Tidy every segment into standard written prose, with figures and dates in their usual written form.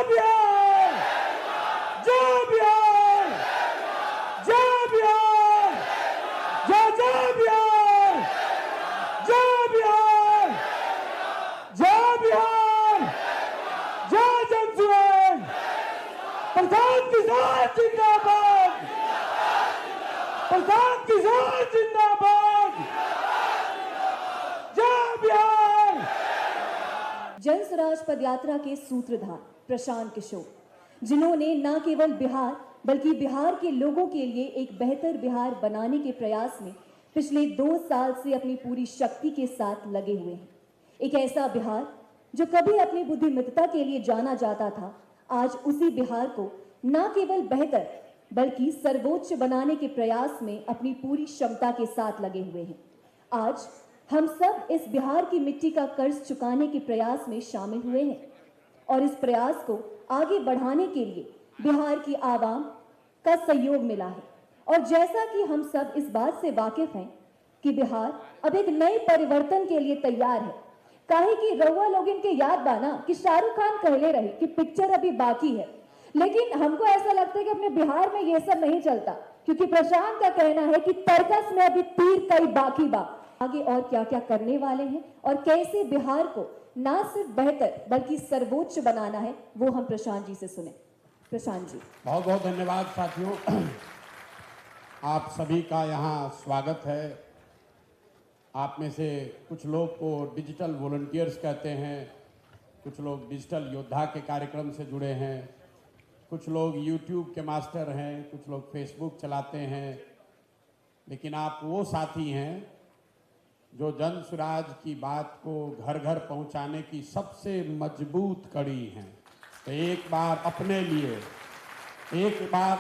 बिहार, जय बिहार, जय बिहार, जय जय बिहार, जय बिहार, जय बिहार, जय जनसुराज, प्रधान किसान जिंदाबाद, प्रधान किसान जिंदाबाद, जय बिहार। जनसुराज पदयात्रा के सूत्रधार प्रशांत किशोर, जिन्होंने न केवल बिहार बल्कि बिहार के लोगों के लिए एक बेहतर बिहार बनाने के प्रयास में पिछले 2 साल से अपनी पूरी शक्ति के साथ लगे हुए हैं। एक ऐसा बिहार जो कभी अपनी बुद्धिमत्ता के लिए जाना जाता था, आज उसी बिहार को न केवल बेहतर बल्कि सर्वोच्च बनाने के प्रयास में अपनी पूरी क्षमता के साथ लगे हुए हैं। आज हम सब इस बिहार की मिट्टी का कर्ज चुकाने के प्रयास में शामिल हुए हैं और इस प्रयास को आगे बढ़ाने के लिए बिहार की आवाम का सहयोग मिला है। और जैसा कि हम सब इस बात से वाकिफ हैं कि बिहार अब एक नए परिवर्तन के लिए तैयार है। काहे कि रउआ लोग इनके याद बाना कि शाहरुख खान कहले रहे कि पिक्चर अभी बाकी है, लेकिन हमको ऐसा लगता है कि अपने बिहार में ये सब नहीं चलता, क्योंकि प्रशांत का कहना है कि तर्कस में अभी तीर कई बाकी बा। आगे और क्या क्या करने वाले हैं और कैसे बिहार को ना सिर्फ बेहतर बल्कि सर्वोच्च बनाना है, वो हम प्रशांत जी से सुने। प्रशांत जी। बहुत बहुत धन्यवाद साथियों, आप सभी का यहाँ स्वागत है। आप में से कुछ लोग को डिजिटल वॉलंटियर्स कहते हैं, कुछ लोग डिजिटल योद्धा के कार्यक्रम से जुड़े हैं, कुछ लोग यूट्यूब के मास्टर हैं, कुछ लोग फेसबुक चलाते हैं, लेकिन आप वो साथी हैं जो जनसुराज की बात को घर घर पहुंचाने की सबसे मजबूत कड़ी हैं। तो एक बार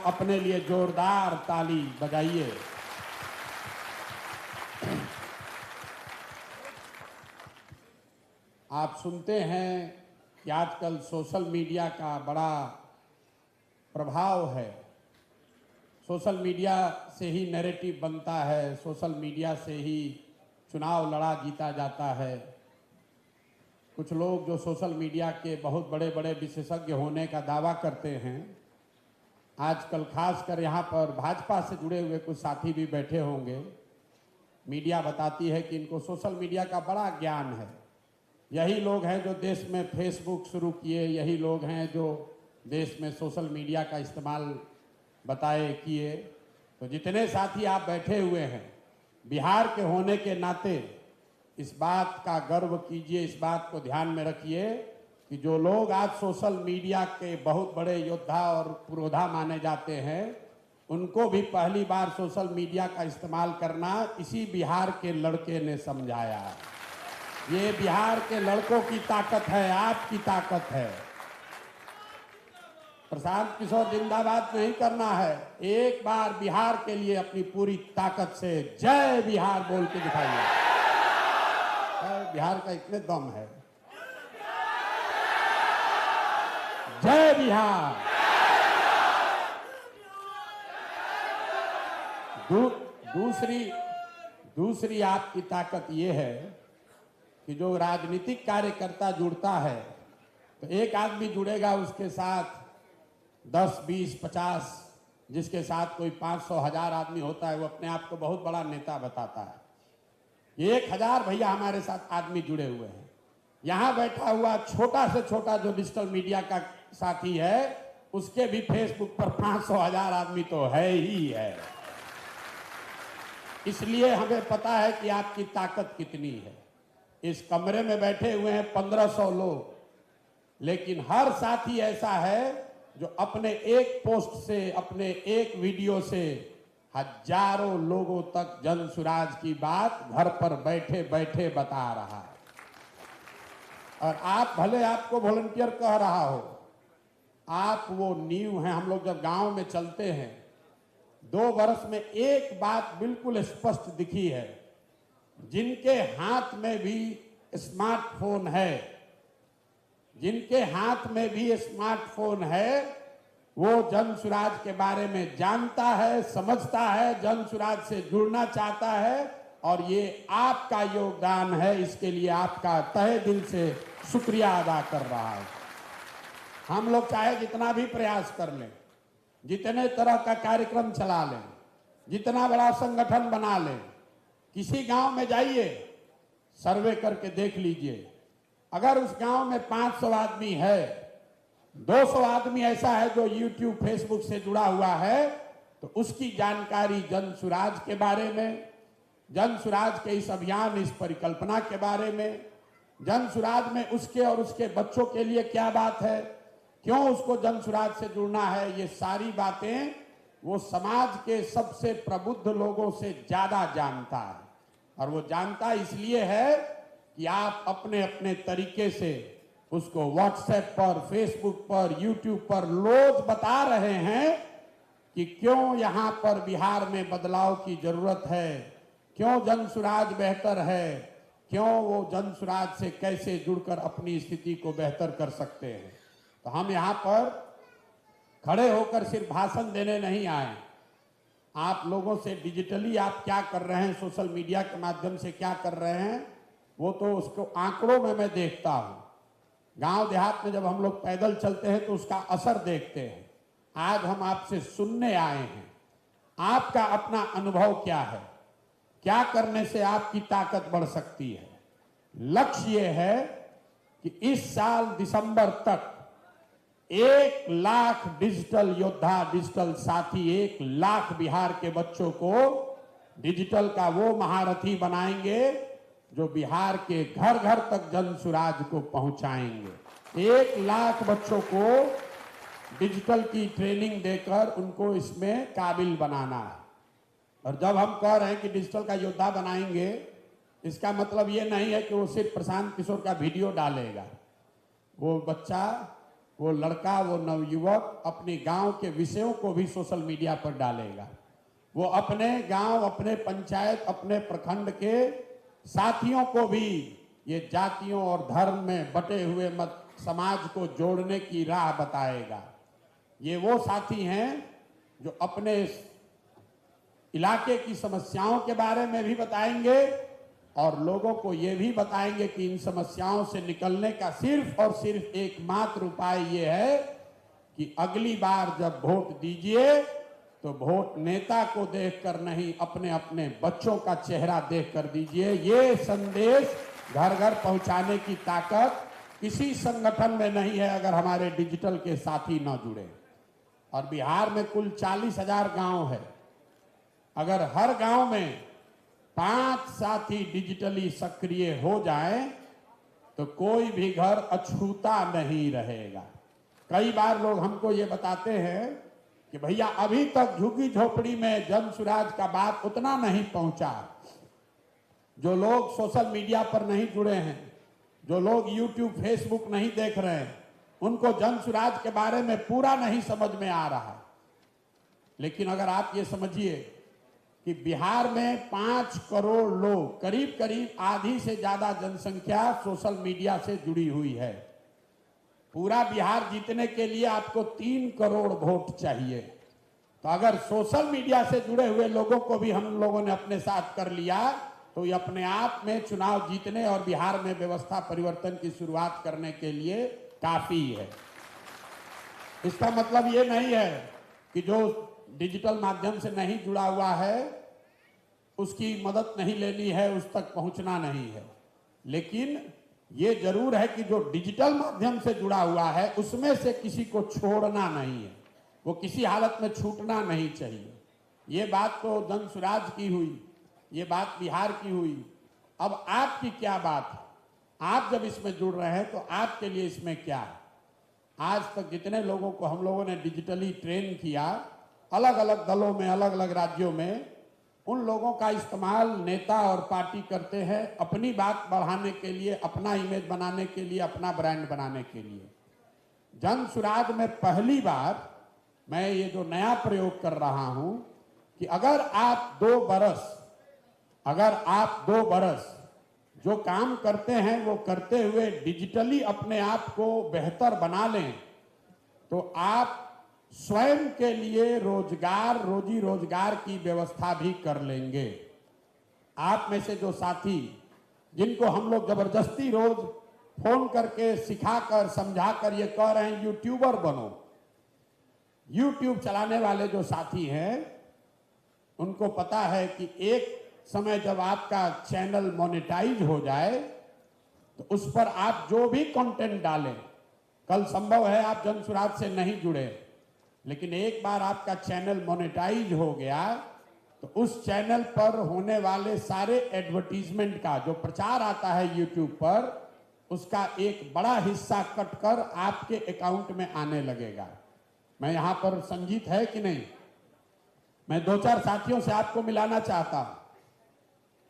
अपने लिए जोरदार ताली बजाइए। आप सुनते हैं कि आजकल सोशल मीडिया का बड़ा प्रभाव है। सोशल मीडिया से ही नैरेटिव बनता है, सोशल मीडिया से ही चुनाव लड़ा जीता जाता है। कुछ लोग जो सोशल मीडिया के बहुत बड़े बड़े विशेषज्ञ होने का दावा करते हैं, आजकल खासकर यहाँ पर भाजपा से जुड़े हुए कुछ साथी भी बैठे होंगे। मीडिया बताती है कि इनको सोशल मीडिया का बड़ा ज्ञान है। यही लोग हैं जो देश में फेसबुक शुरू किए, यही लोग हैं जो देश में सोशल मीडिया का इस्तेमाल किए। तो जितने साथी आप बैठे हुए हैं, बिहार के होने के नाते इस बात का गर्व कीजिए, इस बात को ध्यान में रखिए कि जो लोग आज सोशल मीडिया के बहुत बड़े योद्धा और पुरोधा माने जाते हैं, उनको भी पहली बार सोशल मीडिया का इस्तेमाल करना इसी बिहार के लड़के ने समझाया। ये बिहार के लड़कों की ताकत है, आपकी ताकत है। प्रशांत किशोर जिंदाबाद नहीं करना है, एक बार बिहार के लिए अपनी पूरी ताकत से जय बिहार बोल के दिखाइए। बिहार का इतने दम है। जय बिहार। दूसरी आपकी ताकत ये है कि जो राजनीतिक कार्यकर्ता जुड़ता है, तो एक आदमी जुड़ेगा, उसके साथ 10, 20, 50, जिसके साथ कोई 500, 1000 आदमी होता है, वो अपने आप को बहुत बड़ा नेता बताता है। 1000 भैया हमारे साथ आदमी जुड़े हुए हैं। यहाँ बैठा हुआ छोटा से छोटा जो डिजिटल मीडिया का साथी है, उसके भी फेसबुक पर 500, 1000 आदमी तो है ही है। इसलिए हमें पता है कि आपकी ताकत कितनी है। इस कमरे में बैठे हुए हैं 1500 लोग, लेकिन हर साथी ऐसा है जो अपने एक पोस्ट से, अपने एक वीडियो से हजारों लोगों तक जनसुराज की बात घर पर बैठे बैठे बता रहा है। और आप भले आपको वॉलंटियर कह रहा हो, आप वो नींव हैं। हम लोग जब गांव में चलते हैं, 2 वर्ष में एक बात बिल्कुल स्पष्ट दिखी है, जिनके हाथ में भी स्मार्टफोन है, जिनके हाथ में भी स्मार्टफोन है, वो जनसुराज के बारे में जानता है, समझता है, जनसुराज से जुड़ना चाहता है, और ये आपका योगदान है। इसके लिए आपका तहे दिल से शुक्रिया अदा कर रहा हूं। हम लोग चाहे जितना भी प्रयास कर लें, जितने तरह का कार्यक्रम चला लें, जितना बड़ा संगठन बना लें, किसी गांव में जाइए, सर्वे करके देख लीजिए, अगर उस गांव में 500 आदमी है, 200 आदमी ऐसा है जो यूट्यूब फेसबुक से जुड़ा हुआ है, तो उसकी जानकारी जन सुराज के बारे में, जन सुराज के इस अभियान, इस परिकल्पना के बारे में, जन सुराज में उसके और उसके बच्चों के लिए क्या बात है, क्यों उसको जन सुराज से जुड़ना है, ये सारी बातें वो समाज के सबसे प्रबुद्ध लोगों से ज्यादा जानता है। और वो जानता इसलिए है कि आप अपने अपने तरीके से उसको व्हाट्सएप पर, फेसबुक पर, यूट्यूब पर रोज बता रहे हैं कि क्यों यहाँ पर बिहार में बदलाव की जरूरत है, क्यों जन सुराज बेहतर है, क्यों वो जन सुराज से कैसे जुड़कर अपनी स्थिति को बेहतर कर सकते हैं। तो हम यहाँ पर खड़े होकर सिर्फ भाषण देने नहीं आए, आप लोगों से डिजिटली आप क्या कर रहे हैं, सोशल मीडिया के माध्यम से क्या कर रहे हैं, वो तो उसको आंकड़ों में मैं देखता हूँ। गांव देहात में जब हम लोग पैदल चलते हैं तो उसका असर देखते हैं। आज हम आपसे सुनने आए हैं, आपका अपना अनुभव क्या है, क्या करने से आपकी ताकत बढ़ सकती है। लक्ष्य ये है कि इस साल दिसंबर तक 1 लाख डिजिटल योद्धा, डिजिटल साथी, 1 लाख बिहार के बच्चों को डिजिटल का वो महारथी बनाएंगे जो बिहार के घर घर तक जन सुराज को पहुंचाएंगे। 1 लाख बच्चों को डिजिटल की ट्रेनिंग देकर उनको इसमें काबिल बनाना है। और जब हम कह रहे हैं कि डिजिटल का योद्धा बनाएंगे, इसका मतलब ये नहीं है कि वो सिर्फ प्रशांत किशोर का वीडियो डालेगा। वो बच्चा, वो लड़का, वो नवयुवक अपने गांव के विषयों को भी सोशल मीडिया पर डालेगा। वो अपने गांव, अपने पंचायत, अपने प्रखंड के साथियों को भी ये जातियों और धर्म में बटे हुए समाज को जोड़ने की राह बताएगा। ये वो साथी हैं जो अपने इलाके की समस्याओं के बारे में भी बताएंगे और लोगों को ये भी बताएंगे कि इन समस्याओं से निकलने का सिर्फ और सिर्फ एकमात्र उपाय ये है कि अगली बार जब वोट दीजिए तो वोट नेता को देखकर नहीं, अपने अपने बच्चों का चेहरा देखकर दीजिए। ये संदेश घर घर पहुंचाने की ताकत किसी संगठन में नहीं है अगर हमारे डिजिटल के साथी न जुड़े। और बिहार में कुल 40,000 गांव है। अगर हर गांव में 5 साथी डिजिटली सक्रिय हो जाए तो कोई भी घर अछूता नहीं रहेगा। कई बार लोग हमको ये बताते हैं कि भैया अभी तक झुग्गी झोपड़ी में जन सुराज का बात उतना नहीं पहुंचा। जो लोग सोशल मीडिया पर नहीं जुड़े हैं, जो लोग यूट्यूब फेसबुक नहीं देख रहे हैं, उनको जन सुराज के बारे में पूरा नहीं समझ में आ रहा। लेकिन अगर आप ये समझिए कि बिहार में 5 करोड़ लोग, करीब करीब आधी से ज्यादा जनसंख्या सोशल मीडिया से जुड़ी हुई है। पूरा बिहार जीतने के लिए आपको 3 करोड़ वोट चाहिए। तो अगर सोशल मीडिया से जुड़े हुए लोगों को भी हम लोगों ने अपने साथ कर लिया तो ये अपने आप में चुनाव जीतने और बिहार में व्यवस्था परिवर्तन की शुरुआत करने के लिए काफी है। इसका मतलब ये नहीं है कि जो डिजिटल माध्यम से नहीं जुड़ा हुआ है उसकी मदद नहीं लेनी है, उस तक पहुंचना नहीं है। लेकिन ये जरूर है कि जो डिजिटल माध्यम से जुड़ा हुआ है उसमें से किसी को छोड़ना नहीं है, वो किसी हालत में छूटना नहीं चाहिए। ये बात तो जन सुराज की हुई, ये बात बिहार की हुई। अब आपकी क्या बात है? आप जब इसमें जुड़ रहे हैं तो आपके लिए इसमें क्या है? आज तक जितने लोगों को हम लोगों ने डिजिटली ट्रेन किया, अलग अलग दलों में, अलग अलग राज्यों में, उन लोगों का इस्तेमाल नेता और पार्टी करते हैं अपनी बात बढ़ाने के लिए, अपना इमेज बनाने के लिए, अपना ब्रांड बनाने के लिए। जन सुराज में पहली बार मैं ये जो नया प्रयोग कर रहा हूं कि अगर आप 2 बरस जो काम करते हैं वो करते हुए डिजिटली अपने आप को बेहतर बना लें तो आप स्वयं के लिए रोजगार, रोजी रोजगार की व्यवस्था भी कर लेंगे। आप में से जो साथी जिनको हम लोग जबरदस्ती रोज फोन करके सिखाकर समझाकर ये कह रहे हैं यूट्यूबर बनो। यूट्यूब चलाने वाले जो साथी हैं उनको पता है कि एक समय जब आपका चैनल मोनेटाइज हो जाए तो उस पर आप जो भी कंटेंट डालें, कल संभव है आप जनसुराज से नहीं जुड़े, लेकिन एक बार आपका चैनल मोनेटाइज हो गया तो उस चैनल पर होने वाले सारे एडवर्टीजमेंट का जो प्रचार आता है यूट्यूब पर, उसका एक बड़ा हिस्सा कटकर आपके अकाउंट में आने लगेगा। मैं यहां पर संजीत है कि नहीं, मैं दो चार साथियों से आपको मिलाना चाहता हूं।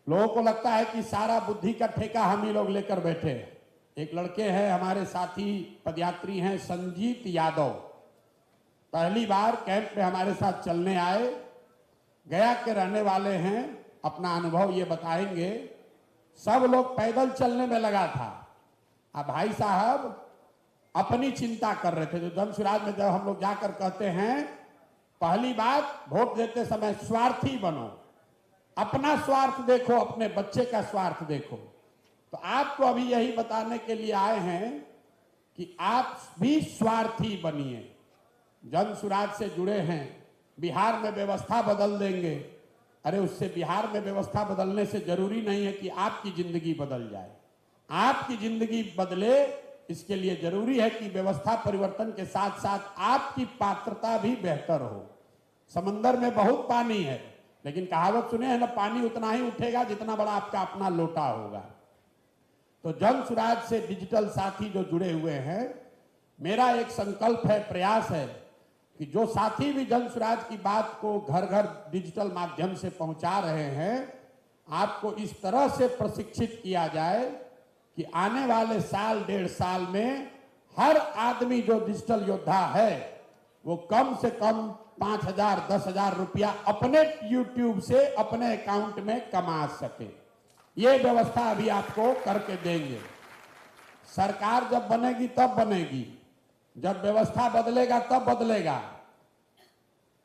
लोगों को लगता है कि सारा बुद्धि का ठेका हम ही लोग लेकर बैठे हैं। एक लड़के हैं हमारे साथी पदयात्री हैं, संजीत यादव, पहली बार कैंप में हमारे साथ चलने आए, गया के रहने वाले हैं, अपना अनुभव ये बताएंगे। सब लोग पैदल चलने में लगा था, अब भाई साहब अपनी चिंता कर रहे थे। जो जनसुराज में जब हम लोग जाकर कहते हैं पहली बात वोट देते समय स्वार्थी बनो, अपना स्वार्थ देखो, अपने बच्चे का स्वार्थ देखो। तो आपको अभी यही बताने के लिए आए हैं कि आप भी स्वार्थी बनिए। जनसुराज से जुड़े हैं, बिहार में व्यवस्था बदल देंगे। अरे उससे बिहार में व्यवस्था बदलने से जरूरी नहीं है कि आपकी जिंदगी बदल जाए। आपकी जिंदगी बदले इसके लिए जरूरी है कि व्यवस्था परिवर्तन के साथ साथ आपकी पात्रता भी बेहतर हो। समंदर में बहुत पानी है, लेकिन कहावत सुने है ना, पानी उतना ही उठेगा जितना बड़ा आपका अपना लोटा होगा। तो जनसुराज से डिजिटल साथी जो जुड़े हुए हैं, मेरा एक संकल्प है, प्रयास है कि जो साथी भी जनसुराज की बात को घर घर डिजिटल माध्यम से पहुंचा रहे हैं, आपको इस तरह से प्रशिक्षित किया जाए कि आने वाले साल डेढ़ साल में हर आदमी जो डिजिटल योद्धा है वो कम से कम 5,000 10,000 रुपया अपने यूट्यूब से अपने अकाउंट में कमा सके। ये व्यवस्था अभी आपको करके देंगे। सरकार जब बनेगी तब बनेगी, जब व्यवस्था बदलेगा तब बदलेगा।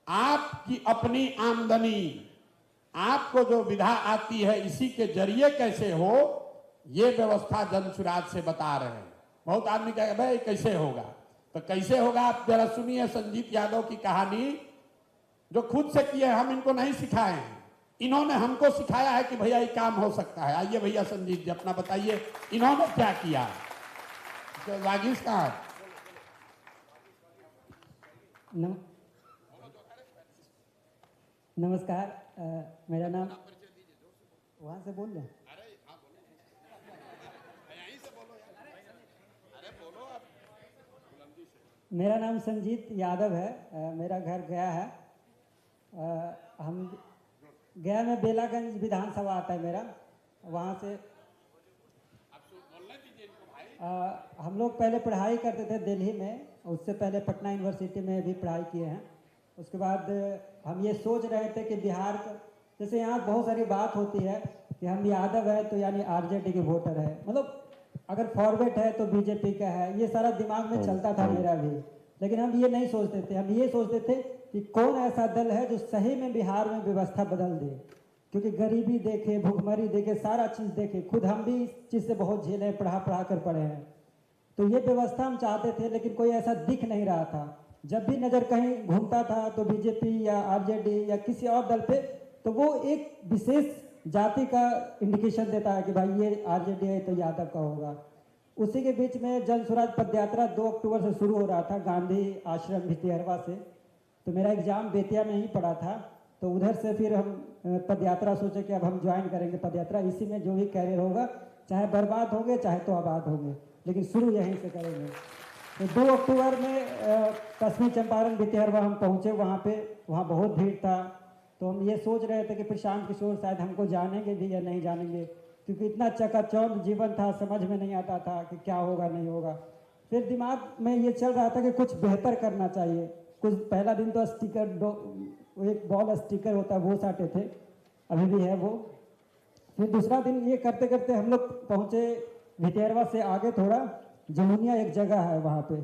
आपकी अपनी आमदनी, आपको जो विधा आती है, इसी के जरिए कैसे हो, ये व्यवस्था जनसुराज से बता रहे हैं। बहुत आदमी कहेगा भाई कैसे होगा, तो कैसे होगा आप जरा सुनिए संजीत यादव की कहानी, जो खुद से किए, हम इनको नहीं सिखाए हैं, इन्होंने हमको सिखाया है कि भैया ये काम हो सकता है। आइए भैया संजीत जी अपना बताइए, इन्होंने क्या किया। तो वागिश कहाँ? नमस्कार, मेरा नाम, वहां से बोल रहे, मेरा नाम संजीत यादव है। मेरा घर गया है। हम गया में बेलागंज विधानसभा आता है मेरा, वहाँ से हम लोग पहले पढ़ाई करते थे दिल्ली में, उससे पहले पटना यूनिवर्सिटी में भी पढ़ाई किए हैं। उसके बाद हम ये सोच रहे थे कि बिहार का, जैसे यहाँ बहुत सारी बात होती है कि हम यादव है तो यानी आरजेडी के वोटर है, मतलब अगर फॉरवर्ड है तो बीजेपी का है, ये सारा दिमाग में चलता था मेरा भी। लेकिन हम ये नहीं सोचते थे, हम ये सोचते थे कि कौन ऐसा दल है जो सही में बिहार में व्यवस्था बदल दे, क्योंकि गरीबी देखे, भूखमरी देखे, सारा चीज़ देखे, खुद हम भी इस चीज़ से बहुत झेले, पढ़ा कर पढ़े हैं। तो ये व्यवस्था हम चाहते थे, लेकिन कोई ऐसा दिख नहीं रहा था। जब भी नज़र कहीं घूमता था तो बीजेपी या आरजेडी या किसी और दल पे, तो वो एक विशेष जाति का इंडिकेशन देता है कि भाई ये आरजेडी है तो यादव का होगा। उसी के बीच में जनसुराज पदयात्रा 2 अक्टूबर से शुरू हो रहा था गांधी आश्रम भितिहरवा से। तो मेरा एग्जाम बेतिया में ही पड़ा था, तो उधर से फिर हम पदयात्रा सोचे कि अब हम ज्वाइन करेंगे पदयात्रा। इसी में जो भी कैरियर होगा, चाहे बर्बाद होंगे चाहे तो आबाद होंगे, लेकिन शुरू यहीं से करेंगे। तो 2 अक्टूबर में पश्चिमी चंपारण भितिहरवा हम पहुँचे, वहाँ बहुत भीड़ था। तो हम ये सोच रहे थे कि प्रशांत किशोर शायद हमको जानेंगे भी या नहीं जानेंगे, क्योंकि इतना चकाचौंध जीवन था, समझ में नहीं आता था कि क्या होगा नहीं होगा। फिर दिमाग में ये चल रहा था कि कुछ बेहतर करना चाहिए। कुछ पहला दिन तो स्टिकर, एक बॉल स्टिकर होता है वो साटे थे, अभी भी है वो। फिर दूसरा दिन ये करते करते हम लोग पहुँचे भितिहरवा से आगे थोड़ा, जमुनिया एक जगह है वहाँ पे,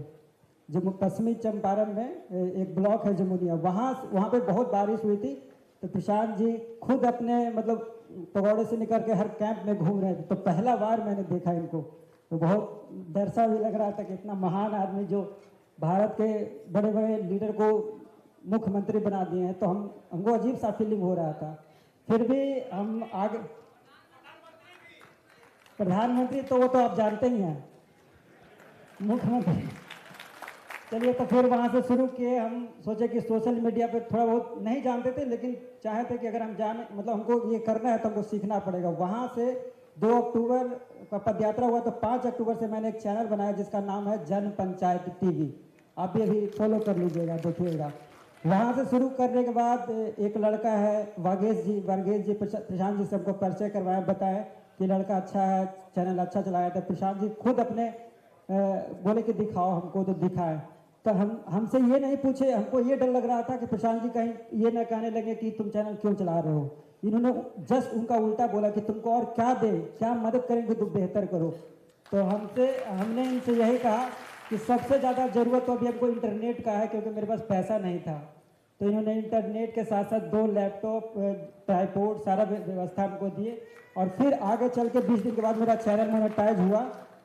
जो पश्चिमी चंपारण में एक ब्लॉक है जमुनिया, वहाँ पे बहुत बारिश हुई थी। तो प्रशांत जी खुद अपने मतलब पगौड़े से निकल के हर कैंप में घूम रहे थे। तो पहला बार मैंने देखा इनको, तो बहुत डर सा भी लग रहा था कि इतना महान आदमी जो भारत के बड़े बड़े लीडर को मुख्यमंत्री बना दिए हैं, तो हमको अजीब सा फीलिंग हो रहा था। फिर भी हम आगे, प्रधानमंत्री तो वो तो आप जानते ही हैं, मुख्यमंत्री। चलिए, तो फिर वहाँ से शुरू किए। हम सोचे कि सोशल मीडिया पे थोड़ा बहुत नहीं जानते थे, लेकिन चाहे थे कि अगर हम जाने, मतलब हमको ये करना है तो हमको सीखना पड़ेगा। वहाँ से 2 अक्टूबर का पदयात्रा हुआ, तो 5 अक्टूबर से मैंने एक चैनल बनाया जिसका नाम है जन पंचायत टीवी। आप ये भी फॉलो कर लीजिएगा, देखिएगा। वहाँ से शुरू करने के बाद एक लड़का है वर्गेश जी, प्रशांत जी सबको परिचय करवाया, बताया कि लड़का अच्छा है, चैनल अच्छा चलाया। तो प्रशांत जी खुद अपने बोले कि दिखाओ हमको, तो दिखाए। तो हमसे ये नहीं पूछे, हमको ये डर लग रहा था कि प्रशांत जी कहीं ये ना कहने लगे कि तुम चैनल क्यों चला रहे हो। इन्होंने जस्ट उनका उल्टा बोला कि तुमको और क्या दे, क्या मदद करेंगे तुम बेहतर करो। तो हमने इनसे यही कहा कि सबसे ज़्यादा ज़रूरत तो अभी हमको इंटरनेट का है, क्योंकि मेरे पास पैसा नहीं था। तो इन्होंने इंटरनेट के साथ साथ 2 लैपटॉप, ट्राइपॉड, सारा व्यवस्था हमको दिए। और फिर आगे चल के 20 दिन के बाद मेरा चैनल मोनेटाइज हुआ।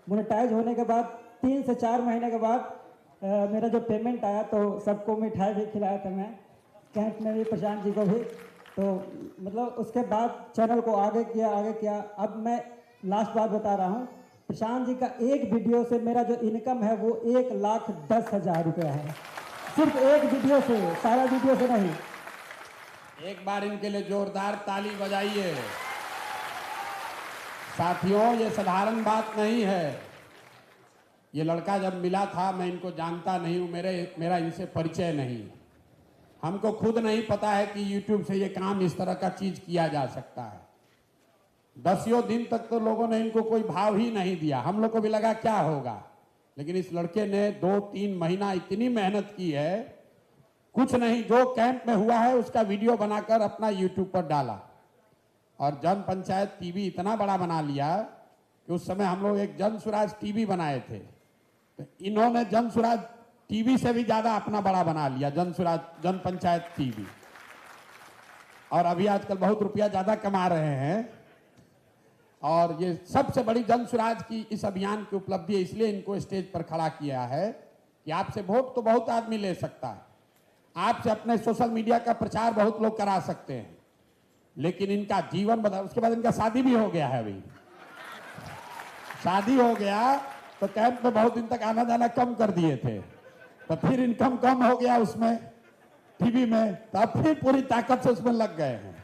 मोनेटाइज होने के बाद 3 से 4 महीने के बाद मेरा जो पेमेंट आया, तो सबको मिठाई भी खिलाया था मैं, कैंप में भी, प्रशांत जी को भी। तो मतलब उसके बाद चैनल को आगे किया। अब मैं लास्ट बात बता रहा हूँ, प्रशांत जी का एक वीडियो से मेरा जो इनकम है वो 1,10,000 रुपया है, सिर्फ एक वीडियो से, सारा वीडियो से नहीं। एक बार इनके लिए जोरदार ताली बजाइए। साथियों, ये साधारण बात नहीं है। ये लड़का जब मिला था, मैं इनको जानता नहीं हूँ, मेरा इनसे परिचय नहीं। हमको खुद नहीं पता है कि YouTube से ये काम इस तरह का चीज किया जा सकता है। 10 दिन तक तो लोगों ने इनको कोई भाव ही नहीं दिया। हम लोग को भी लगा क्या होगा, लेकिन इस लड़के ने 2-3 महीना इतनी मेहनत की है, कुछ नहीं, जो कैंप में हुआ है उसका वीडियो बनाकर अपना YouTube पर डाला। और जन पंचायत टीवी इतना बड़ा बना लिया कि उस समय हम लोग एक जन स्वराज टीवी बनाए थे, तो इन्होंने जन स्वराज टीवी से भी ज्यादा अपना बड़ा बना लिया, जन पंचायत टीवी। और अभी आजकल बहुत रुपया ज्यादा कमा रहे हैं। और ये सबसे बड़ी जन स्वराज की इस अभियान की उपलब्धि है, इसलिए इनको स्टेज पर खड़ा किया है कि आपसे वोट तो बहुत आदमी ले सकता है, आपसे अपने सोशल मीडिया का प्रचार बहुत लोग करा सकते हैं, लेकिन इनका जीवन बदल। उसके बाद इनका शादी भी हो गया है। अभी शादी हो गया तो कैंप में बहुत दिन तक आना जाना कम कर दिए थे, तो फिर इनकम कम हो गया उसमें, टीवी में, तो अब फिर पूरी ताकत से उसमें लग गए हैं।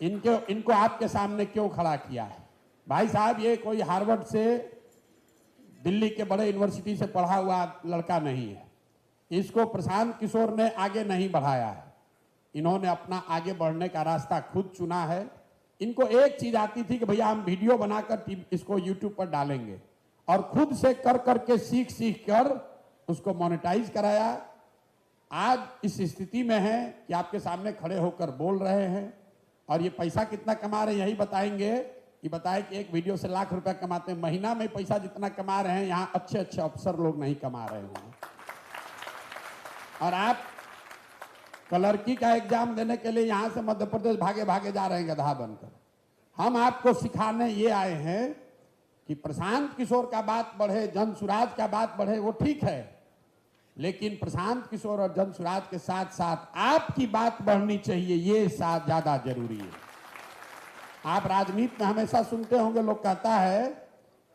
इनको आपके सामने क्यों खड़ा किया है? भाई साहब, ये कोई हार्वर्ड से, दिल्ली के बड़े यूनिवर्सिटी से पढ़ा हुआ लड़का नहीं है। इसको प्रशांत किशोर ने आगे नहीं बढ़ाया है, इन्होंने अपना आगे बढ़ने का रास्ता खुद चुना है। इनको एक चीज आती थी कि भैया हम वीडियो बनाकर इसको YouTube पर डालेंगे, और खुद से कर करके सीख कर उसको मोनेटाइज कराया। आज इस स्थिति में है कि आपके सामने खड़े होकर बोल रहे हैं। और ये पैसा कितना कमा रहे हैं यही बताएंगे। ये बताए कि एक वीडियो से लाख रुपया कमाते हैं, महीना में पैसा जितना कमा रहे हैं यहाँ अच्छे अच्छे अफसर लोग नहीं कमा रहे हैं। और आप क्लर्की का एग्जाम देने के लिए यहाँ से मध्य प्रदेश भागे भागे जा रहे हैं गधा बनकर। हम आपको सिखाने ये आए हैं कि प्रशांत किशोर का बात बढ़े, जन स्वराज का बात बढ़े, वो ठीक है, लेकिन प्रशांत किशोर और जन स्वराज के साथ साथ आपकी बात बढ़नी चाहिए, ये साथ ज्यादा जरूरी है। आप राजनीति में हमेशा सुनते होंगे, लोग कहता है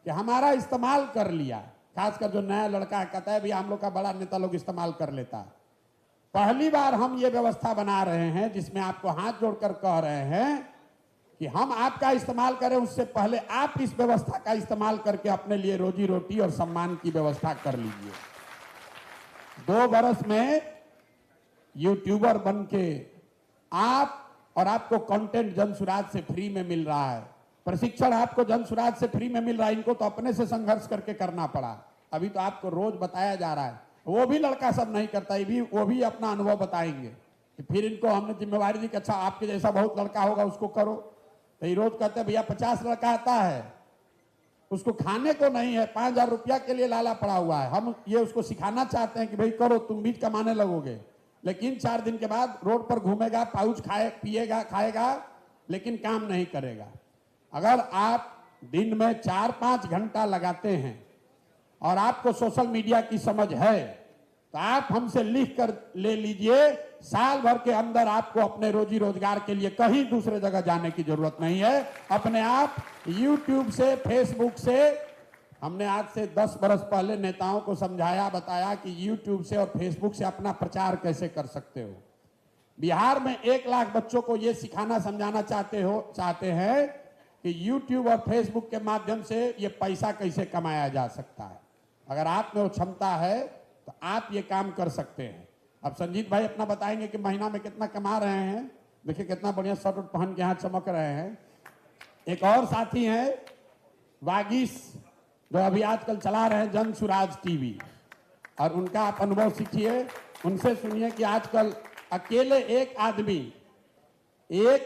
कि हमारा इस्तेमाल कर लिया, खासकर जो नया लड़का है कहता है भैया हम लोग का बड़ा नेता लोग इस्तेमाल कर लेता है। पहली बार हम ये व्यवस्था बना रहे हैं जिसमें आपको हाथ जोड़कर कह रहे हैं कि हम आपका इस्तेमाल करें, उससे पहले आप इस व्यवस्था का इस्तेमाल करके अपने लिए रोजी रोटी और सम्मान की व्यवस्था कर लीजिए। 2 बरस में यूट्यूबर बन के आप, और आपको कंटेंट जन स्वराज से फ्री में मिल रहा है, प्रशिक्षण आपको जन स्वराज से फ्री में मिल रहा है। इनको तो अपने से संघर्ष करके करना पड़ा। अभी तो आपको रोज बताया जा रहा है, वो भी लड़का सब नहीं करता, वो भी अपना अनुभव बताएंगे। फिर इनको हमने जिम्मेवारी दी कि अच्छा आपके जैसा बहुत लड़का होगा उसको करो। तो ये रोज कहते हैं भैया 50 लड़का आता है, उसको खाने को नहीं है, 5,000 रुपया के लिए लाला पड़ा हुआ है। हम ये उसको सिखाना चाहते हैं कि भाई करो, तुम भी कमाने लगोगे। लेकिन 4 दिन के बाद रोड पर घूमेगा, पाउच पिएगा, खाएगा, लेकिन काम नहीं करेगा। अगर आप दिन में 4-5 घंटा लगाते हैं और आपको सोशल मीडिया की समझ है तो आप हमसे लिख कर ले लीजिए, साल भर के अंदर आपको अपने रोजी रोजगार के लिए कहीं दूसरे जगह जाने की जरूरत नहीं है। अपने आप YouTube से, फेसबुक से, हमने आज से 10 बरस पहले नेताओं को समझाया, बताया कि YouTube से और फेसबुक से अपना प्रचार कैसे कर सकते हो। बिहार में 1 लाख बच्चों को यह सिखाना समझाना चाहते हैं कि YouTube और फेसबुक के माध्यम से ये पैसा कैसे कमाया जा सकता है। अगर आप में वो क्षमता है तो आप ये काम कर सकते हैं। अब संजीत भाई अपना बताएंगे कि महीना में कितना कमा रहे हैं। देखिए कितना बढ़िया शर्ट पहन के यहाँ चमक रहे हैं। एक और साथी हैं वागीश, जो अभी आजकल चला रहे हैं जन सुराज टीवी, और उनका आप अनुभव सीखिए, उनसे सुनिए कि आजकल अकेले एक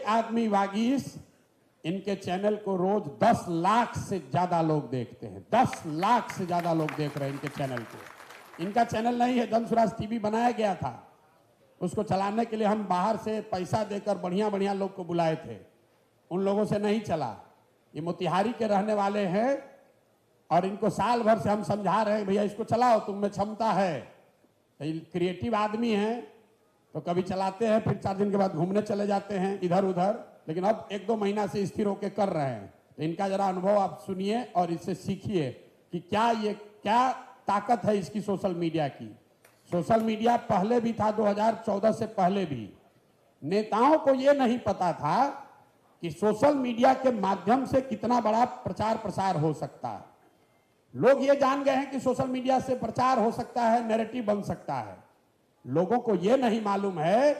आदमी वागीश इनके चैनल को रोज 10 लाख से ज्यादा लोग देखते हैं। 10 लाख से ज्यादा लोग देख रहे हैं इनके चैनल को। इनका चैनल नहीं है, जन सुराज टीवी बनाया गया था, उसको चलाने के लिए हम बाहर से पैसा देकर बढ़िया बढ़िया लोग को बुलाए थे, उन लोगों से नहीं चला। ये मोतिहारी के रहने वाले हैं और इनको साल भर से हम समझा रहे हैं भैया इसको चलाओ, तुम में क्षमता है। क्रिएटिव आदमी हैं तो कभी चलाते हैं, फिर 4 दिन के बाद घूमने चले जाते हैं इधर उधर, लेकिन अब 1-2 महीना से स्थिर होकर कर रहे हैं। तो इनका जरा अनुभव आप सुनिए और इससे सीखिए कि क्या ताकत है इसकी सोशल मीडिया की। सोशल मीडिया पहले भी था, 2014 से पहले भी। नेताओं को यह नहीं पता था कि सोशल मीडिया के माध्यम से कितना बड़ा प्रचार प्रसार हो सकता है। लोग ये जान गए हैं कि सोशल मीडिया से प्रचार हो सकता है, नैरेटिव बन सकता है। लोगों को यह नहीं मालूम है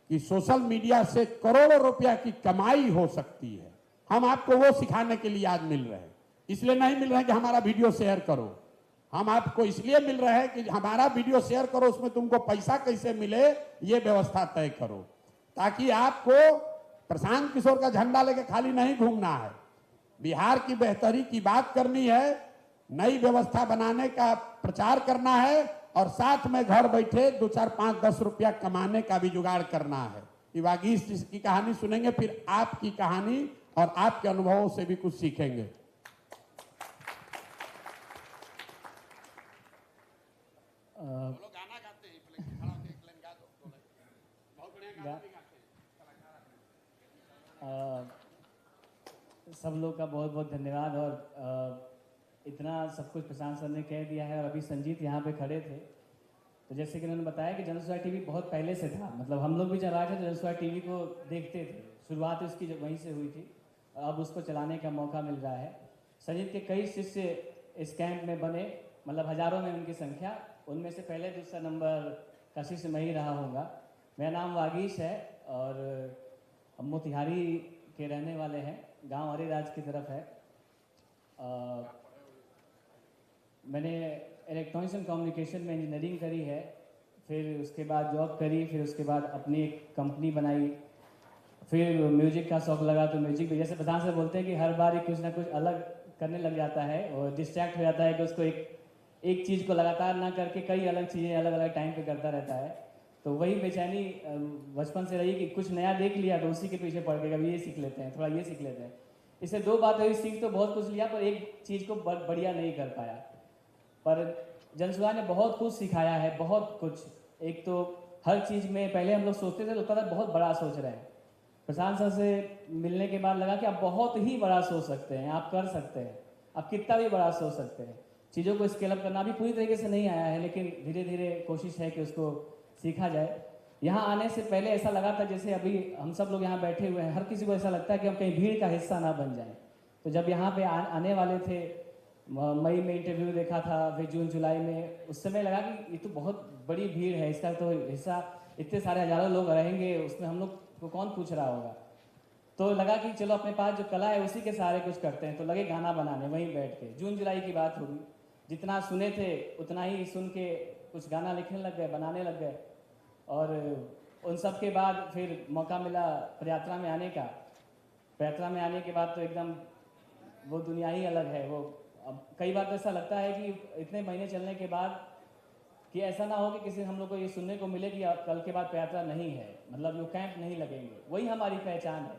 कि सोशल मीडिया से करोड़ों रुपया की कमाई हो सकती है। हम आपको वो सिखाने के लिए आज मिल रहे हैं। इसलिए नहीं मिल रहे हैं कि हमारा वीडियो शेयर करो, हम आपको इसलिए मिल रहे हैं कि हमारा वीडियो शेयर करो, उसमें तुमको पैसा कैसे मिले ये व्यवस्था तय करो, ताकि आपको प्रशांत किशोर का झंडा लेके खाली नहीं घूमना है। बिहार की बेहतरी की बात करनी है, नई व्यवस्था बनाने का प्रचार करना है और साथ में घर बैठे 2, 4, 5, 10 रुपया कमाने का भी जुगाड़ करना है। ये वागीश की कहानी सुनेंगे, फिर आपकी कहानी और आपके अनुभवों से भी कुछ सीखेंगे। गाना गाते हैं, खड़ा होकर एक लाइन गा दो, बहुत बढ़िया गाना भी गाते हैं। सब लोग का बहुत बहुत धन्यवाद। और इतना सब कुछ प्रशांत सर ने कह दिया है और अभी संजीत यहाँ पे खड़े थे, तो जैसे कि उन्होंने बताया कि जनसुराज टीवी बहुत पहले से था। मतलब हम लोग भी चला रहे थे, जनसुराज टीवी को देखते थे, शुरुआत उसकी जब वहीं से हुई थी, अब उसको चलाने का मौका मिल रहा है। संजीत के कई शिष्य इस कैंप में बने, मतलब हजारों में उनकी संख्या, उनमें से पहले दूसरा नंबर का शिष्य मैं ही रहा होगा। मेरा नाम वागीश है और हम मोतिहारी के रहने वाले हैं, गांव अरेराज की तरफ है। मैंने इलेक्ट्रॉनिक्स एंड कम्युनिकेशन में इंजीनियरिंग करी है, फिर उसके बाद जॉब करी, फिर उसके बाद अपनी एक कंपनी बनाई, फिर म्यूजिक का शौक लगा तो म्यूजिक भी, जैसे प्रधान से बोलते हैं कि हर बार कुछ ना कुछ अलग करने लग जाता है और डिस्ट्रैक्ट हो जाता है कि उसको एक चीज़ को लगातार ना करके कई अलग चीज़ें अलग अलग टाइम पे करता रहता है। तो वही बेचैनी बचपन से रही कि कुछ नया देख लिया तो उसी के पीछे पड़ गए, कभी ये सीख लेते हैं, थोड़ा ये सीख लेते हैं। इससे 2 बात हुई, सीख तो बहुत कुछ लिया पर एक चीज़ को बढ़िया नहीं कर पाया। पर जनसुराज ने बहुत कुछ सिखाया है, बहुत कुछ। एक तो हर चीज़ में पहले हम लोग सोचते थे, लगता था बहुत बड़ा सोच रहे हैं। प्रशांत सर से मिलने के बाद लगा कि आप बहुत ही बड़ा सोच सकते हैं, आप कर सकते हैं, आप कितना भी बड़ा सोच सकते हैं। चीज़ों को स्केल अप करना अभी पूरी तरीके से नहीं आया है, लेकिन धीरे धीरे कोशिश है कि उसको सीखा जाए। यहाँ आने से पहले ऐसा लगा था जैसे अभी हम सब लोग यहाँ बैठे हुए हैं, हर किसी को ऐसा लगता है कि हम कहीं भीड़ का हिस्सा ना बन जाएं। तो जब यहाँ पे आने वाले थे, मई में इंटरव्यू देखा था, फिर जून जुलाई में, उस समय लगा कि ये तो बहुत बड़ी भीड़ है, इसका तो हिस्सा इतने सारे हजारों लोग रहेंगे, उसमें हम लोग को कौन पूछ रहा होगा। तो लगा कि चलो अपने पास जो कला है उसी के सहारे कुछ करते हैं। तो लगे गाना बनाने वहीं बैठ के। जून जुलाई की बात होगी, जितना सुने थे उतना ही सुन के कुछ गाना लिखने लग गए, बनाने लग गए। और उन सब के बाद फिर मौका मिला पदयात्रा में आने का। पदयात्रा में आने के बाद तो एकदम वो दुनिया ही अलग है। वो अब कई बार तो ऐसा लगता है कि इतने महीने चलने के बाद कि ऐसा ना हो कि किसी हम लोग को ये सुनने को मिले कि कल के बाद पदयात्रा नहीं है, मतलब वो कैंप नहीं लगेंगे। वही हमारी पहचान है।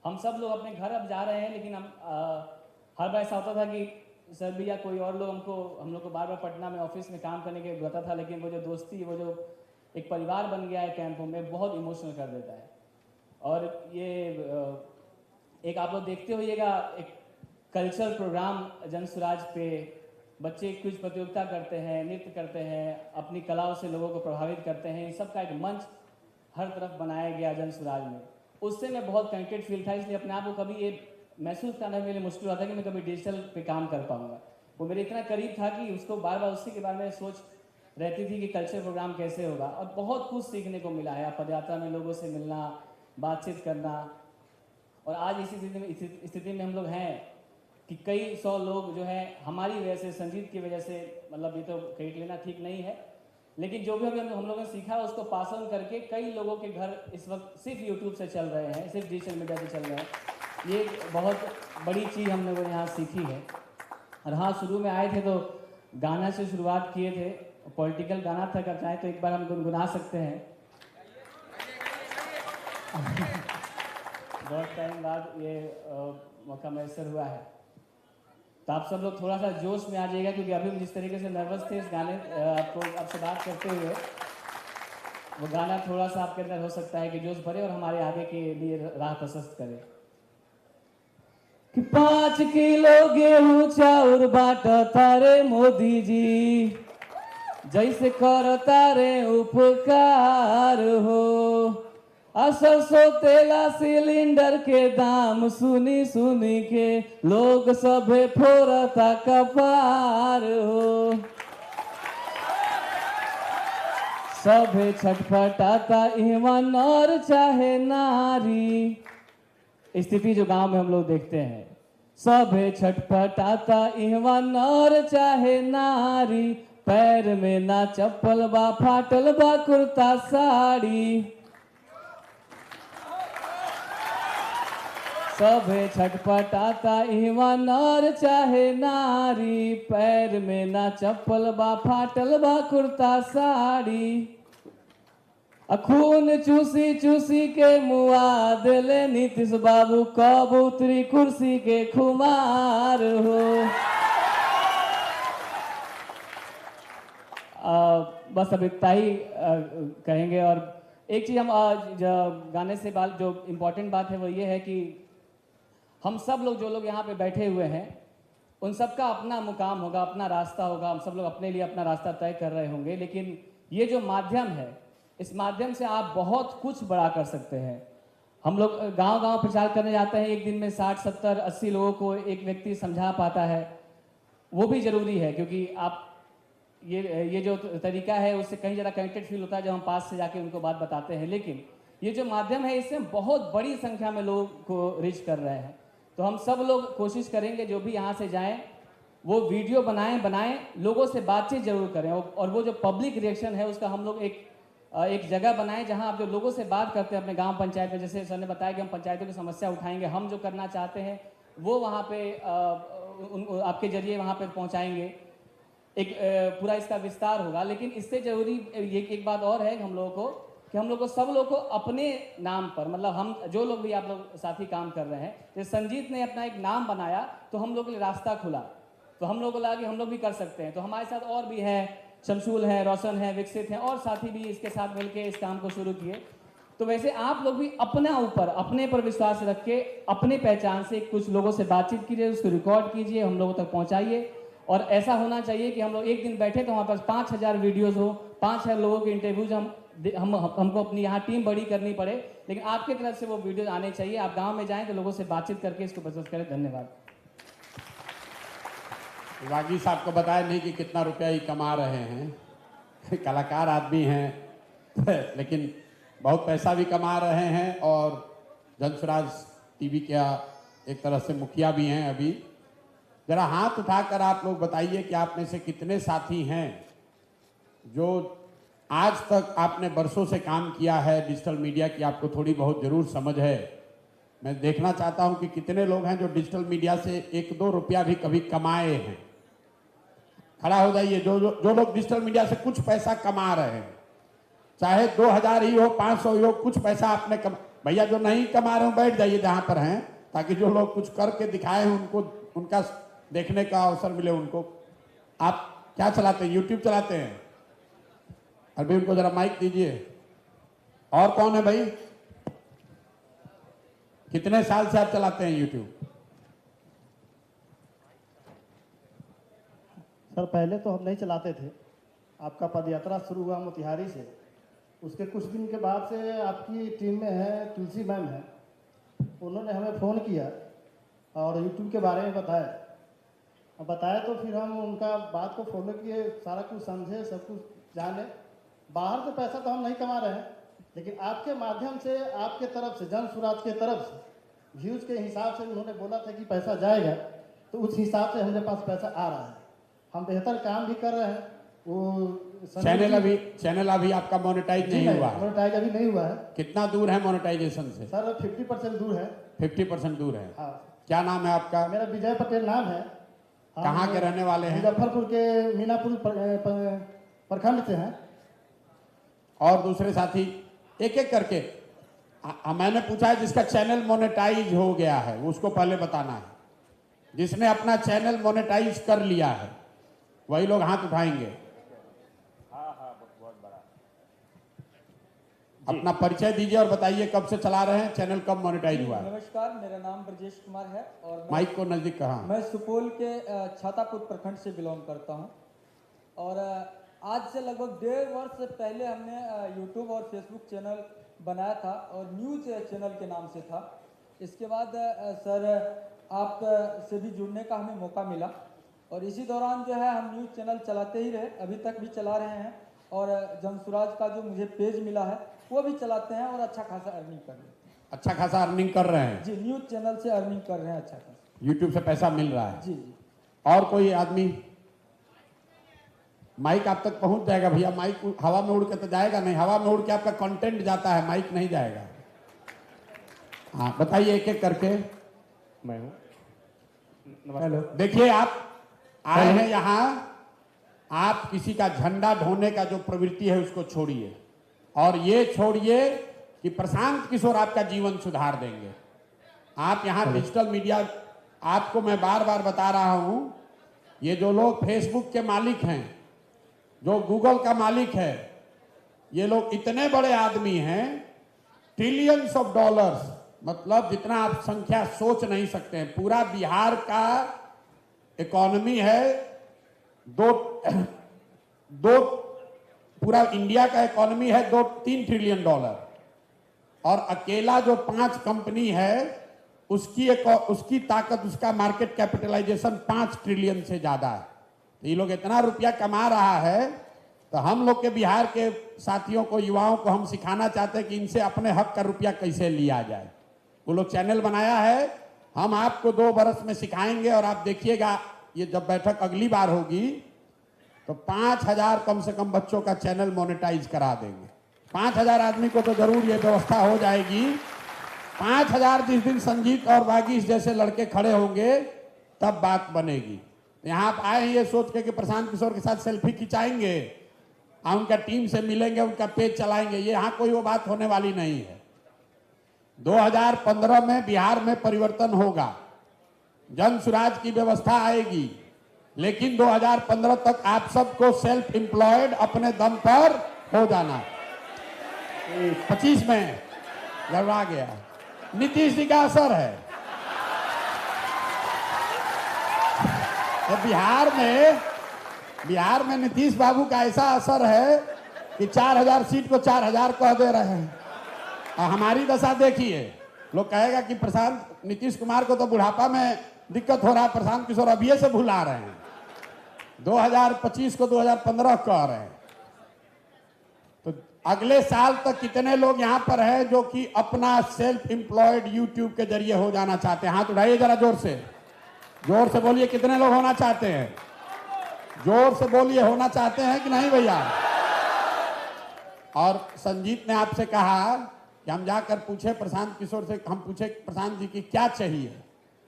हम सब लोग अपने घर अब जा रहे हैं, लेकिन हम हर बार ऐसा होता था कि सर भी या कोई और लोग हम लोग को बार बार पटना में ऑफिस में काम करने के बताता था, लेकिन वो जो दोस्ती, वो जो एक परिवार बन गया है कैंपों में, बहुत इमोशनल कर देता है। और ये एक आप लोग देखते होइएगा, एक कल्चरल प्रोग्राम जन स्वराज पे बच्चे क्विज प्रतियोगिता करते हैं, नृत्य करते हैं, अपनी कलाओं से लोगों को प्रभावित करते हैं, इन सब का एक मंच हर तरफ बनाया गया जन स्वराज में। उससे मैं बहुत कनेक्टेड फील था, इसलिए अपने आप को कभी ये महसूस करना मेरे लिए मुश्किल होता कि मैं कभी डिजिटल पे काम कर पाऊंगा। वो मेरे इतना करीब था कि उसको बार बार उसी के बारे में सोच रहती थी कि कल्चर प्रोग्राम कैसे होगा, और बहुत कुछ सीखने को मिला है। पदयात्रा में लोगों से मिलना, बातचीत करना, और आज इसी स्थिति में हम लोग हैं कि कई सौ लोग जो है हमारी वजह से, संजीत की वजह से, मतलब ये तो क्रेडिट लेना ठीक नहीं है, लेकिन जो भी हम लोगों ने सीखा उसको पास ऑन करके कई लोगों के घर इस वक्त सिर्फ यूट्यूब से चल रहे हैं, सिर्फ डिजिटल मीडिया से चल रहे हैं। ये बहुत बड़ी चीज़ हम लोगों ने यहाँ सीखी है। और हाँ, शुरू में आए थे तो गाना से शुरुआत किए थे, पॉलिटिकल गाना था, अगर चाहे तो एक बार हम गुनगुना सकते हैं। बहुत टाइम बाद ये मौका मैसर हुआ है, तो आप सब लोग थोड़ा सा जोश में आ जाइएगा, क्योंकि अभी जिस तरीके से नर्वस थे इस गाने आपसे बात करते हुए, वो गाना थोड़ा सा आपके अंदर हो सकता है कि जोश भरे और हमारे आगे के लिए राह प्रशस्त करे। कि 5 किलो गेहूं चाउर बाट तारे मोदी जी, जैसे कर तारे उपकार हो, सरसों तेला सिलेंडर के दाम सुनी सुनी के लोग सभे फोरता कपार हो, सभे छटपटाता इहवा नर चाहे नारी। स्थिति जो गांव में हम लोग देखते हैं, सभे छटपटाता इहवा नर चाहे नारी, पैर में ना चप्पल बा, फाटल बा कुर्ता साड़ी, सभे छटपटाता इहवा नर चाहे नारी, पैर में ना चप्पल बा, फाटल बा कुर्ता साड़ी। खून चूसी चूसी के मुआ दिले नीतीश बाबू, कब उतरी कुर्सी के खुमार हो। बस अब इतना ही कहेंगे। और एक चीज़ हम गाने से बात, जो इम्पोर्टेंट बात है वो ये है कि हम सब लोग, जो लोग यहाँ पे बैठे हुए हैं, उन सब का अपना मुकाम होगा, अपना रास्ता होगा, हम सब लोग अपने लिए अपना रास्ता तय कर रहे होंगे, लेकिन ये जो माध्यम है, इस माध्यम से आप बहुत कुछ बड़ा कर सकते हैं। हम लोग गांव-गांव प्रचार करने जाते हैं, एक दिन में 60, 70, 80 लोगों को एक व्यक्ति समझा पाता है, वो भी ज़रूरी है, क्योंकि आप ये जो तरीका है उससे कहीं ज़्यादा कनेक्टेड फील होता है जब हम पास से जाके उनको बात बताते हैं, लेकिन ये जो माध्यम है इससे बहुत बड़ी संख्या में लोगों को रीच कर रहे हैं। तो हम सब लोग कोशिश करेंगे, जो भी यहाँ से जाएं वो वीडियो बनाएं, लोगों से बातचीत जरूर करें, और वो जो पब्लिक रिएक्शन है उसका हम लोग एक जगह बनाएं जहां आप जो लोगों से बात करते हैं अपने गांव पंचायत में, जैसे सर ने बताया कि हम पंचायतों की समस्या उठाएंगे, हम जो करना चाहते हैं वो वहां पे आपके जरिए वहां पे पहुंचाएंगे, एक पूरा इसका विस्तार होगा। लेकिन इससे जरूरी एक बात और है हम लोगों को, कि हम लोग को, सब लोग को अपने नाम पर, मतलब हम जो लोग भी आप लोग साथी काम कर रहे हैं, जैसे संजीत ने अपना एक नाम बनाया तो हम लोग के लिए रास्ता खुला, तो हम लोग को लगा कि हम लोग भी कर सकते हैं। तो हमारे साथ और भी है, शमशूल है, रोशन है, विकसित हैं, और साथी भी इसके साथ मिलकर इस काम को शुरू किए। तो वैसे आप लोग भी अपने पर विश्वास रख के अपने पहचान से कुछ लोगों से बातचीत कीजिए, उसको रिकॉर्ड कीजिए, हम लोगों तक पहुंचाइए। और ऐसा होना चाहिए कि हम लोग एक दिन बैठे तो हमारे पास 5000 वीडियोज़ हो, 5000 लोगों के इंटरव्यूज हमको अपनी यहाँ टीम बड़ी करनी पड़े, लेकिन आपकी तरफ से वो वीडियोज आने चाहिए। आप गाँव में जाएँ तो लोगों से बातचीत करके इसको प्रस्तुत करें। धन्यवाद। बागी साहब को बताया नहीं कि कितना रुपया ही कमा रहे हैं, कलाकार आदमी हैं लेकिन बहुत पैसा भी कमा रहे हैं, और जनस्वराज टीवी का एक तरह से मुखिया भी हैं। अभी जरा हाथ उठाकर आप लोग बताइए कि आप में से कितने साथी हैं जो आज तक आपने बरसों से काम किया है डिजिटल मीडिया की, आपको थोड़ी बहुत जरूर समझ है। मैं देखना चाहता हूं कि कितने लोग हैं जो डिजिटल मीडिया से 1-2 रुपया भी कभी कमाए हैं। खड़ा हो जाइए जो लोग डिजिटल मीडिया से कुछ पैसा कमा रहे हैं, चाहे 2000 ही हो, 500 ही हो, कुछ पैसा आपने भैया जो नहीं कमा रहे हो बैठ जाइए जहां पर हैं, ताकि जो लोग कुछ करके दिखाए हैं उनको उनका देखने का अवसर मिले उनको। आप क्या चलाते हैं? यूट्यूब चलाते हैं? अभी उनको जरा माइक दीजिए। और कौन है भाई? कितने साल से आप चलाते हैं यूट्यूब? सर पहले तो हम नहीं चलाते थे, आपका पदयात्रा शुरू हुआ मोतिहारी से, उसके कुछ दिन के बाद से आपकी टीम में है तुलसी मैम है, उन्होंने हमें फ़ोन किया और यूट्यूब के बारे में बताया तो फिर हम उनका बात को फॉलो किए, सारा कुछ समझे, सब कुछ जाने। बाहर से पैसा तो हम नहीं कमा रहे हैं, लेकिन आपके माध्यम से, आपके तरफ से, जन सुराज के तरफ से व्यूज़ के हिसाब से उन्होंने बोला था कि पैसा जाएगा, तो उस हिसाब से हमारे पास पैसा आ रहा है। हम बेहतर काम भी कर रहे हैं। वो चैनल अभी आपका मोनेटाइज नहीं हुआ? मोनेटाइज अभी नहीं हुआ है। कितना दूर है मोनेटाइजेशन से? सर 50% दूर है। 50% दूर है। हाँ। क्या नाम है आपका? मेरा विजय पटेल नाम है। कहाँ के रहने वाले हैं? मुजफ्फरपुर के मीनापुर प्रखंड से हैं। और दूसरे साथी एक एक करके मैंने पूछा है जिसका चैनल मोनेटाइज हो गया है उसको पहले बताना है। जिसने अपना चैनल मोनेटाइज कर लिया है वही लोग हाथ उठाएंगे। अपना परिचय दीजिए और बताइए कब से चला रहे हैं, चैनल कब मोनेटाइज हुआ है? नमस्कार, मेरा नाम ब्रजेश कुमार है और माइक को नजदीक कहा। मैं सुपौल के छातापुर प्रखंड से बिलोंग करता हूं और आज से लगभग 1.5 वर्ष पहले हमने यूट्यूब और फेसबुक चैनल बनाया था और न्यूज चैनल के नाम से था। इसके बाद सर आप से भी जुड़ने का हमें मौका मिला और इसी दौरान जो है हम न्यूज़ चैनल चलाते ही रहे, अभी तक भी चला रहे हैं और जनसुराज का जो मुझे पेज मिला है वो भी चलाते हैं और अच्छा खासा अर्निंग कर रहे हैं। अच्छा खासा अर्निंग कर रहे हैं? जी, न्यूज़ चैनल से अर्निंग कर रहे हैं अच्छा खासा। यूट्यूब से पैसा मिल रहा है? जी जी। और कोई आदमी? माइक आप तक पहुंच जाएगा भैया। माइक हवा में उड़ के तो जाएगा नहीं, हवा में उड़ के आपका कंटेंट जाता है, माइक नहीं जाएगा। हाँ बताइए एक एक करके। मैं हूँ। हेलो। देखिए आप आए हैं यहाँ, आप किसी का झंडा ढोने का जो प्रवृत्ति है उसको छोड़िए और ये छोड़िए कि प्रशांत किशोर आपका जीवन सुधार देंगे। आप यहाँ डिजिटल मीडिया, आपको मैं बार बार बता रहा हूँ, ये जो लोग फेसबुक के मालिक हैं, जो गूगल का मालिक है, ये लोग इतने बड़े आदमी हैं, ट्रिलियंस ऑफ डॉलर्स, मतलब जितना आप संख्या सोच नहीं सकते हैं। पूरा बिहार का इकोनॉमी है दो पूरा इंडिया का इकोनॉमी है 2-3 ट्रिलियन डॉलर और अकेला जो 5 कंपनी है उसकी ताकत, उसका मार्केट कैपिटलाइजेशन 5 ट्रिलियन से ज्यादा है। तो ये लोग इतना रुपया कमा रहा है, तो हम लोग के बिहार के साथियों को, युवाओं को हम सिखाना चाहते हैं कि इनसे अपने हक का रुपया कैसे लिया जाए। वो लोग चैनल बनाया है, हम आपको 2 बरस में सिखाएंगे और आप देखिएगा ये जब बैठक अगली बार होगी तो 5000 कम से कम बच्चों का चैनल मोनेटाइज करा देंगे। 5000 आदमी को तो जरूर ये व्यवस्था हो जाएगी। 5000 जिस दिन संजीत और बागीश जैसे लड़के खड़े होंगे तब बात बनेगी। यहाँ आप आए ये सोच के कि प्रशांत किशोर के साथ सेल्फी खिंचाएंगे, उनका टीम से मिलेंगे, उनका पेज चलाएंगे, ये यहाँ कोई वो बात होने वाली नहीं है। 2015 में बिहार में परिवर्तन होगा, जन सुराज की व्यवस्था आएगी, लेकिन 2015 तक आप सबको सेल्फ एम्प्लॉयड अपने दम पर हो जाना। 25 में गड़बड़ा गया, नीतीश जी का असर है। तो बिहार में नीतीश बाबू का ऐसा असर है कि 4000 सीट को 4000 कह दे रहे हैं। और हमारी दशा देखिए, लोग कहेगा कि प्रशांत, नीतीश कुमार को तो बुढ़ापा में दिक्कत हो रहा है, प्रशांत किशोर अभी से भुला रहे हैं। 2025 को 2015 कह रहे हैं। तो अगले साल तक कितने लोग यहाँ पर हैं जो कि अपना सेल्फ एम्प्लॉयड यूट्यूब के जरिए हो जाना चाहते हैं? हाथ उठाइए जरा जोर से बोलिए, कितने लोग होना चाहते हैं? जोर से बोलिए, होना चाहते हैं कि नहीं भैया? और संजीत ने आपसे कहा कि हम जाकर पूछे प्रशांत किशोर से, हम पूछे प्रशांत जी की क्या चाहिए,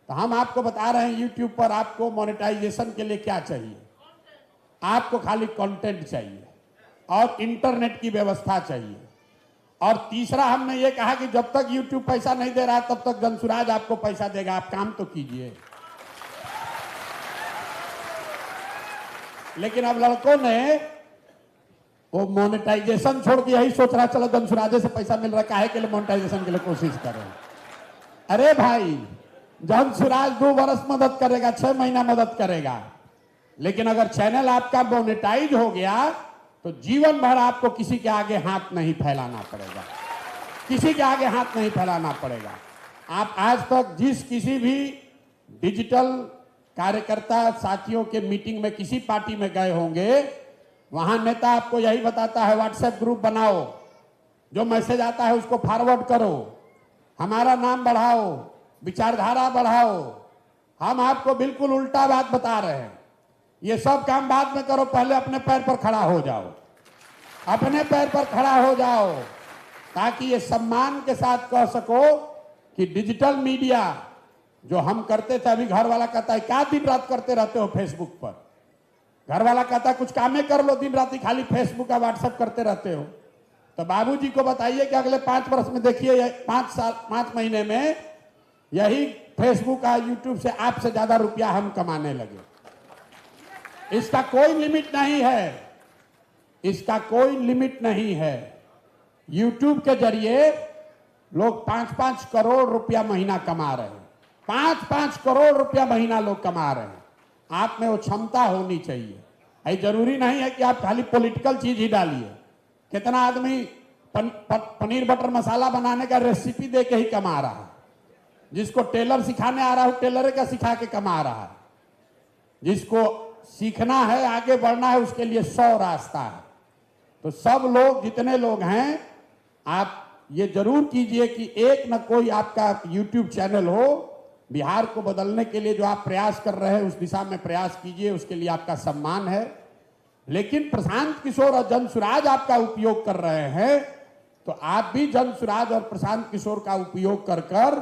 तो हम आपको बता रहे हैं यूट्यूब पर आपको मोनेटाइजेशन के लिए क्या चाहिए। आपको खाली कंटेंट चाहिए और इंटरनेट की व्यवस्था चाहिए। और तीसरा हमने ये कहा कि जब तक यूट्यूब पैसा नहीं दे रहा तब तक जनसुराज आपको पैसा देगा, आप काम तो कीजिए। लेकिन अब लड़कों ने वो मोनेटाइजेशन छोड़ के यही सोच रहा चलो जनसुराजे से पैसा मिल रहा है, काहे के लिए मोनेटाइजेशन के लिए कोशिश करें। अरे भाई, जनसुराज 2 वर्ष मदद करेगा, 6 महीना मदद करेगा, लेकिन अगर चैनल आपका मोनेटाइज हो गया तो जीवन भर आपको किसी के आगे हाथ नहीं फैलाना पड़ेगा, किसी के आगे हाथ नहीं फैलाना पड़ेगा। आप आज तक जिस किसी भी डिजिटल कार्यकर्ता साथियों के मीटिंग में किसी पार्टी में गए होंगे, वहां नेता आपको यही बताता है व्हाट्सएप ग्रुप बनाओ, जो मैसेज आता है उसको फॉरवर्ड करो, हमारा नाम बढ़ाओ, विचारधारा बढ़ाओ। हम आपको बिल्कुल उल्टा बात बता रहे हैं। ये सब काम बाद में करो, पहले अपने पैर पर खड़ा हो जाओ, अपने पैर पर खड़ा हो जाओ, ताकि ये सम्मान के साथ कह सको कि डिजिटल मीडिया जो हम करते थे, अभी घर वाला कहता है क्या दिन रात करते रहते हो फेसबुक पर, घर वाला कहता है कुछ कामें कर लो, दिन रात खाली फेसबुक का व्हाट्सएप करते रहते हो। तो बाबूजी को बताइए कि अगले 5 वर्ष में देखिए 5 महीने में यही फेसबुक और यूट्यूब से आपसे ज्यादा रुपया हम कमाने लगे। इसका कोई लिमिट नहीं है, इसका कोई लिमिट नहीं है। यूट्यूब के जरिए लोग 5-5 करोड़ रुपया महीना कमा रहे हैं, 5-5 करोड़ रुपया महीना लोग कमा रहे हैं। आप में वो क्षमता होनी चाहिए। ये जरूरी नहीं है कि आप खाली पॉलिटिकल चीज ही डालिए। कितना आदमी पनीर बटर मसाला बनाने का रेसिपी दे के ही कमा रहा है, जिसको टेलर सिखाने आ रहा है टेलर का सिखा के कमा रहा है, जिसको सीखना है आगे बढ़ना है उसके लिए 100 रास्ता है। तो सब लोग जितने लोग हैं, आप ये जरूर कीजिए कि एक न कोई आपका YouTube चैनल हो। बिहार को बदलने के लिए जो आप प्रयास कर रहे हैं उस दिशा में प्रयास कीजिए, उसके लिए आपका सम्मान है। लेकिन प्रशांत किशोर और जनसुराज आपका उपयोग कर रहे हैं, तो आप भी जनसुराज और प्रशांत किशोर का उपयोग कर कर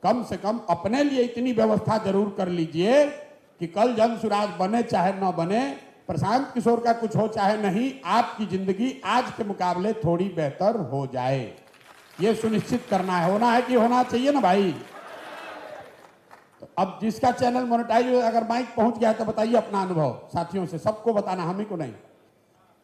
कम से कम अपने लिए इतनी व्यवस्था जरूर कर लीजिए कि कल जनसुराज बने चाहे न बने, प्रशांत किशोर का कुछ हो चाहे नहीं, आपकी जिंदगी आज के मुकाबले थोड़ी बेहतर हो जाए। ये सुनिश्चित करना है, होना है कि होना चाहिए ना भाई। तो अब जिसका चैनल मोनेटाइज, अगर माइक पहुंच गया है तो बताइए अपना अनुभव साथियों से, सबको बताना, हम ही को नहीं।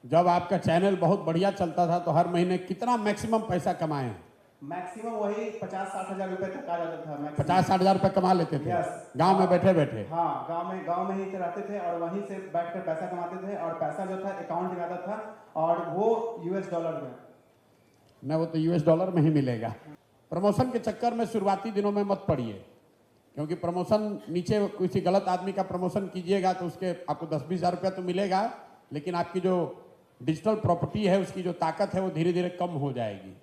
जब आपका चैनल बहुत बढ़िया चलता था तो हर महीने कितना मैक्सिमम पैसा कमाए हैं? मैक्सिमम वही 50-60 हजार रुपए तक आ जाता था। 50-60 हजार रुपए कमा लेते थे गांव में बैठे बैठे? हाँ, गांव में ही रहते थे और वहीं से बैठकर पैसा कमाते थे, और पैसा जो था अकाउंट में आता था और वो US डॉलर में। न वो तो US डॉलर में ही मिलेगा। प्रमोशन के चक्कर में शुरुआती दिनों में मत पड़िए, क्योंकि प्रमोशन नीचे किसी गलत आदमी का प्रमोशन कीजिएगा तो उसके आपको 10-20 हजार रुपया तो मिलेगा, लेकिन आपकी जो डिजिटल प्रॉपर्टी है उसकी जो ताकत है वो धीरे धीरे कम हो जाएगी।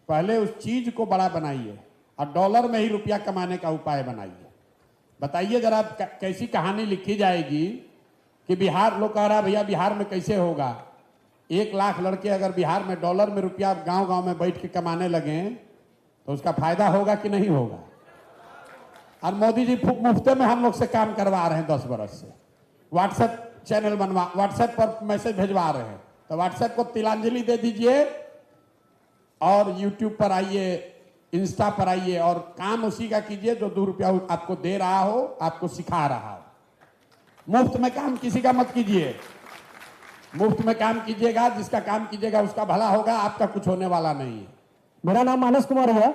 पहले उस चीज को बड़ा बनाइए और डॉलर में ही रुपया कमाने का उपाय बनाइए। बताइए जरा कैसी कहानी लिखी जाएगी कि बिहार, लोग कह रहा भैया बिहार में कैसे होगा, 1 लाख लड़के अगर बिहार में डॉलर में रुपया गांव गांव में बैठ के कमाने लगे तो उसका फायदा होगा कि नहीं होगा? और मोदी जी मुफ्त में हम लोग से काम करवा रहे हैं 10 बरस से। व्हाट्सएप चैनल बनवा, व्हाट्सएप पर मैसेज भेजवा रहे हैं, तो व्हाट्सएप को तिलांजलि दे दीजिए और यूट्यूब पर आइए, इंस्टा पर आइए और काम उसी का कीजिए जो 2 रुपया आपको दे रहा हो, आपको सिखा रहा हो। मुफ्त में काम किसी का मत कीजिए, मुफ्त में काम कीजिएगा, जिसका काम कीजिएगा उसका भला होगा, आपका कुछ होने वाला नहीं है। मेरा नाम मानस कुमार है,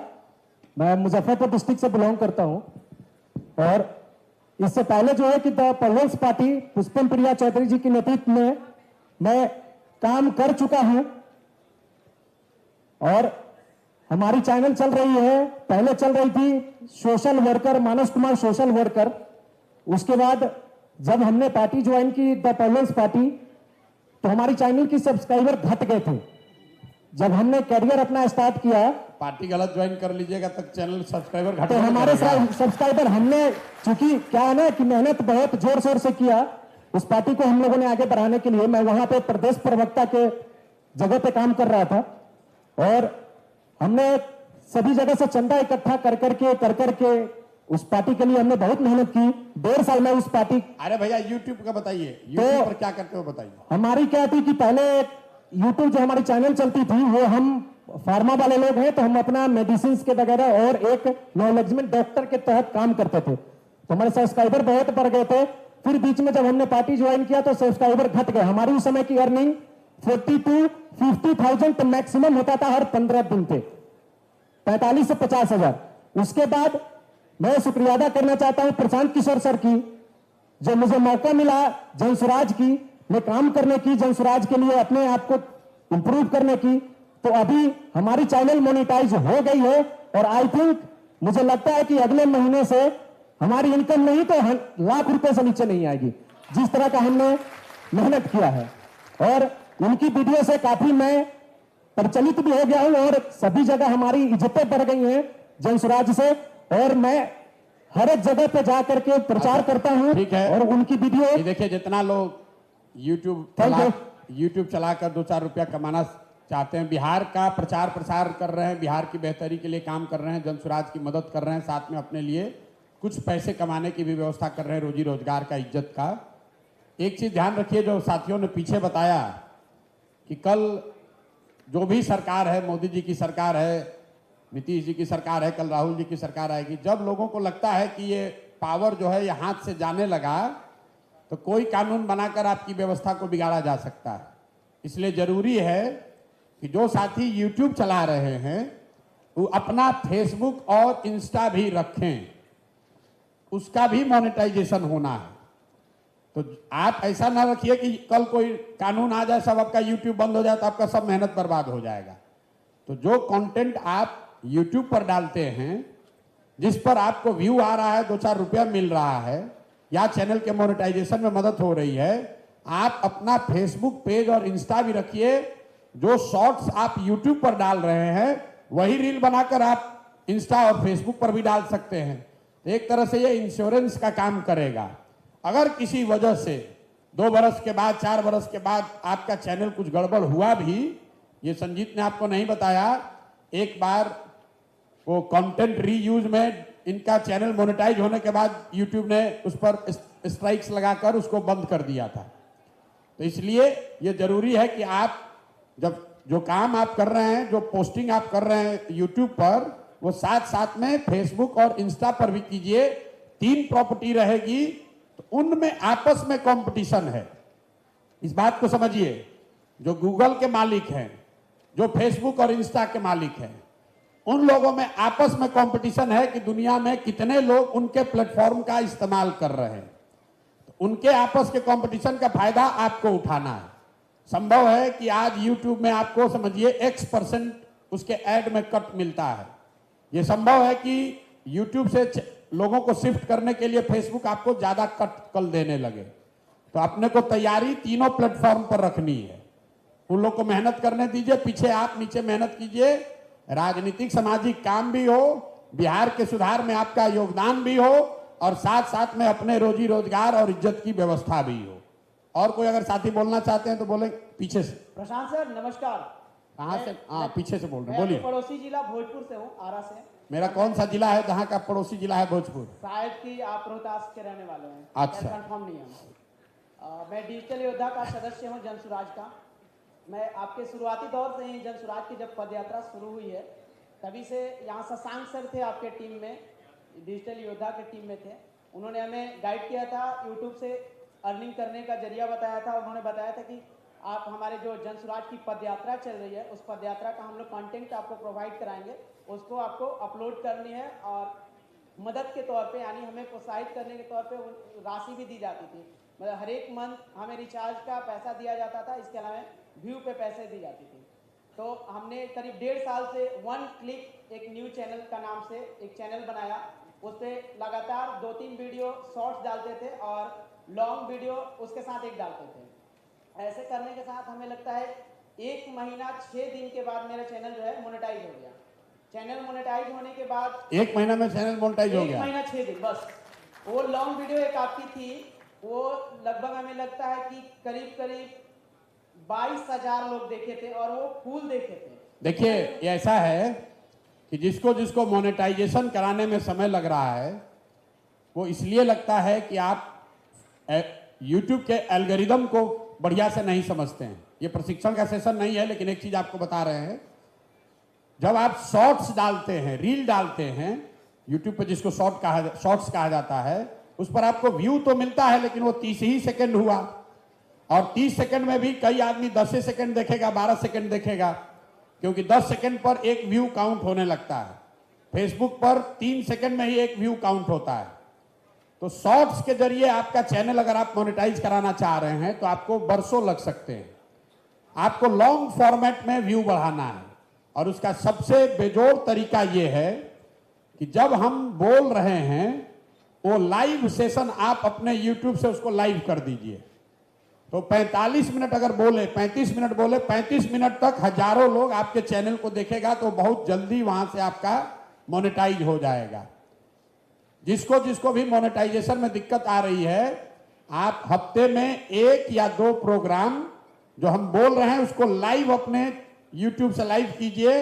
मैं मुजफ्फरपुर डिस्ट्रिक्ट से बिलोंग करता हूं, और इससे पहले जो है कि the peoples party Pushpam Priya Chaudhary जी के नेतृत्व में मैं काम कर चुका हूं, और हमारी चैनल चल रही है, पहले चल रही थी सोशल वर्कर, मानस कुमार सोशल वर्कर। उसके बाद जब हमने पार्टी ज्वाइन की द पीपल्स पार्टी, तो हमारी चैनल की सब्सक्राइबर घट गए थे। जब हमने कैरियर अपना स्टार्ट किया, पार्टी गलत ज्वाइन कर लीजिएगा तब चैनल सब्सक्राइबर घट, तो हमारे सब्सक्राइबर, हमने चूंकि क्या है ना कि मेहनत बहुत जोर शोर से किया उस पार्टी को हम लोगों ने आगे बढ़ाने के लिए। मैं वहां पे प्रदेश प्रवक्ता के जगह पे काम कर रहा था, और हमने सभी जगह से चंदा इकट्ठा कर करके उस पार्टी के लिए हमने बहुत मेहनत की। 1.5 साल में उस पार्टी। अरे भैया यूट्यूब का बताइए, यूट्यूब पर क्या करते हो बताइए। हमारी क्या थी कि पहले यूट्यूब जो हमारी चैनल चलती थी, वो हम फार्मा वाले लोग हैं, तो हम अपना मेडिसिन के वगैरह और एक नॉलेजमेंट डॉक्टर के तहत काम करते थे, तो हमारे सब्सक्राइबर बहुत बढ़ गए थे। फिर बीच में जब हमने पार्टी ज्वाइन किया तो सब्सक्राइबर घट गए। हमारी उस समय की अर्निंग 40,000-50,000 तो मैक्सिमम होता था हर 15 दिन पे, 45 से 50,000। उसके बाद मैं शुक्रिया अदा करना चाहता हूं प्रशांत किशोर सर की, जो मुझे मौका मिला जनसुराज की में काम करने की, जनसुराज के लिए अपने आप को इंप्रूव करने की। तो अभी हमारी चैनल मोनेटाइज हो गई है और आई थिंक मुझे लगता है कि अगले महीने से हमारी इनकम नहीं तो लाख रुपए से नीचे नहीं आएगी, जिस तरह का हमने मेहनत किया है। और उनकी वीडियो से काफी मैं प्रचलित भी हो गया हूं और सभी जगह हमारी इज्जतें बढ़ गई हैं जनसुराज से, और मैं हर एक जगह पे जाकर के प्रचार करता हूं। ठीक है। और उनकी वीडियो ये देखिए, जितना लोग यूट्यूब चलाकर 2-4 रुपया कमाना चाहते हैं, बिहार का प्रचार प्रसार कर रहे हैं, बिहार की बेहतरी के लिए काम कर रहे हैं, जनसुराज की मदद कर रहे हैं, साथ में अपने लिए कुछ पैसे कमाने की भी व्यवस्था कर रहे हैं, रोजी रोजगार का, इज्जत का। एक चीज ध्यान रखिए, जो साथियों ने पीछे बताया कि कल जो भी सरकार है, मोदी जी की सरकार है, नीतीश जी की सरकार है, कल राहुल जी की सरकार आएगी, जब लोगों को लगता है कि ये पावर जो है ये हाथ से जाने लगा, तो कोई कानून बनाकर आपकी व्यवस्था को बिगाड़ा जा सकता है। इसलिए जरूरी है कि जो साथी यूट्यूब चला रहे हैं वो अपना फेसबुक और इंस्टा भी रखें, उसका भी मोनेटाइजेशन होना है। तो आप ऐसा ना रखिए कि कल कोई कानून आ जाए, सब आपका यूट्यूब बंद हो जाए तो आपका सब मेहनत बर्बाद हो जाएगा। तो जो कंटेंट आप यूट्यूब पर डालते हैं, जिस पर आपको व्यू आ रहा है, 2-4 रुपया मिल रहा है, या चैनल के मोनेटाइजेशन में मदद हो रही है, आप अपना फेसबुक पेज और इंस्टा भी रखिए। जो शॉर्ट्स आप यूट्यूब पर डाल रहे हैं वही रील बनाकर आप इंस्टा और फेसबुक पर भी डाल सकते हैं। तो एक तरह से ये इंश्योरेंस का काम करेगा। अगर किसी वजह से 2 बरस के बाद, 4 बरस के बाद आपका चैनल कुछ गड़बड़ हुआ भी, ये संजीत ने आपको नहीं बताया, एक बार वो कंटेंट रीयूज में इनका चैनल मोनेटाइज होने के बाद यूट्यूब ने उस पर स्ट्राइक्स लगाकर उसको बंद कर दिया था। तो इसलिए ये जरूरी है कि आप जब जो काम आप कर रहे हैं, जो पोस्टिंग आप कर रहे हैं यूट्यूब पर, वो साथ साथ में फेसबुक और इंस्टा पर भी कीजिए। 3 प्रॉपर्टी रहेगी तो उनमें आपस में कंपटीशन है, इस बात को समझिए। जो गूगल के मालिक हैं, जो फेसबुक और इंस्टा के मालिक हैं, उन लोगों में आपस में कंपटीशन है कि दुनिया में कितने लोग उनके प्लेटफॉर्म का इस्तेमाल कर रहे हैं। तो उनके आपस के कंपटीशन का फायदा आपको उठाना है। संभव है कि आज YouTube में आपको समझिए X% उसके ऐड में कट मिलता है। यह संभव है कि YouTube से लोगों को शिफ्ट करने के लिए Facebook आपको ज्यादा कट कल देने लगे। तो अपने को तैयारी तीनों प्लेटफॉर्म पर रखनी है। उन लोग को मेहनत करने दीजिए, पीछे आप, नीचे मेहनत कीजिए, राजनीतिक सामाजिक काम भी हो, बिहार के सुधार में आपका योगदान भी हो, और साथ साथ में अपने रोजी रोजगार और इज्जत की व्यवस्था भी हो। और कोई अगर साथी बोलना चाहते हैं तो बोले, पीछे से। प्रशांत सर नमस्कार। कहाँ से? हाँ, पीछे से बोल रहे हैं, मैं बोलिए। पड़ोसी जिला भोजपुर से हूँ, आरा से। मेरा कौन सा जिला है जहाँ का पड़ोसी जिला है? भोजपुर। शायद कि आप रोहतास के रहने वाले हैं। अच्छा। कंफर्म नहीं है। मैं डिजिटल योद्धा का सदस्य हूँ, जनसुराज का। मैं आपके शुरुआती दौर से ही जनसुराज की जब पदयात्रा शुरू हुई है तभी से यहाँ शशांक सर थे आपके टीम में, डिजिटल योद्धा के टीम में थे। उन्होंने हमें गाइड किया था, यूट्यूब से अर्निंग करने का जरिया बताया था। उन्होंने बताया था कि आप हमारे जो जनसुराज की पदयात्रा चल रही है, उस पदयात्रा का हम लोग कंटेंट आपको प्रोवाइड कराएंगे, उसको आपको अपलोड करनी है, और मदद के तौर पे, यानी हमें प्रोत्साहित करने के तौर पे राशि भी दी जाती थी। मतलब हर एक मंथ हमें रिचार्ज का पैसा दिया जाता था, इसके अलावा व्यू पे पैसे दी जाती थी। तो हमने करीब 1.5 साल से 1 क्लिक एक न्यू चैनल का नाम से एक चैनल बनाया। उस पर लगातार 2-3 वीडियो शॉर्ट्स डालते थे और लॉन्ग वीडियो उसके साथ एक डालते थे। ऐसे करने के साथ हमें लगता है 1 महीना 6 दिन के बाद मेरा चैनल जो है मोनेटाइज हो गया। चैनल मोनेटाइज होने के बाद 1 महीना में चैनल मोनेटाइज हो गया? 1 महीना 6 दिन बस। वो लॉन्ग वीडियो एक आपकी थी, वो लगभग हमें लगता है कि करीब 22,000 लोग देखे थे, और वो फुल देखे थे। देखिए, ये ऐसा है कि जिसको मोनेटाइजेशन कराने में समय लग रहा है, वो इसलिए लगता है कि आप YouTube के एल्गोरिदम को बढ़िया से नहीं समझते हैं। ये प्रशिक्षण का सेशन नहीं है, लेकिन एक चीज आपको बता रहे हैं। जब आप शॉर्ट्स डालते हैं, रील डालते हैं YouTube पे, जिसको शॉर्ट्स कहा जाता है, उस पर आपको व्यू तो मिलता है, लेकिन वो 30 ही सेकंड हुआ, और 30 सेकंड में भी कई आदमी 10 सेकंड देखेगा, 12 सेकंड देखेगा, क्योंकि 10 सेकंड पर एक व्यू काउंट होने लगता है। फेसबुक पर 3 सेकंड में ही एक व्यू काउंट होता है। तो शॉर्ट्स के जरिए आपका चैनल अगर आप मोनेटाइज कराना चाह रहे हैं तो आपको बरसों लग सकते हैं। आपको लॉन्ग फॉर्मेट में व्यू बढ़ाना है, और उसका सबसे बेजोड़ तरीका यह है कि जब हम बोल रहे हैं वो लाइव सेशन आप अपने यूट्यूब से उसको लाइव कर दीजिए। तो 45 मिनट अगर बोले, 35 मिनट बोले, 35 मिनट तक हजारों लोग आपके चैनल को देखेगा, तो बहुत जल्दी वहां से आपका मोनेटाइज हो जाएगा। जिसको जिसको भी मोनेटाइजेशन में दिक्कत आ रही है, आप हफ्ते में 1 या 2 प्रोग्राम जो हम बोल रहे हैं उसको लाइव अपने YouTube से लाइव कीजिए।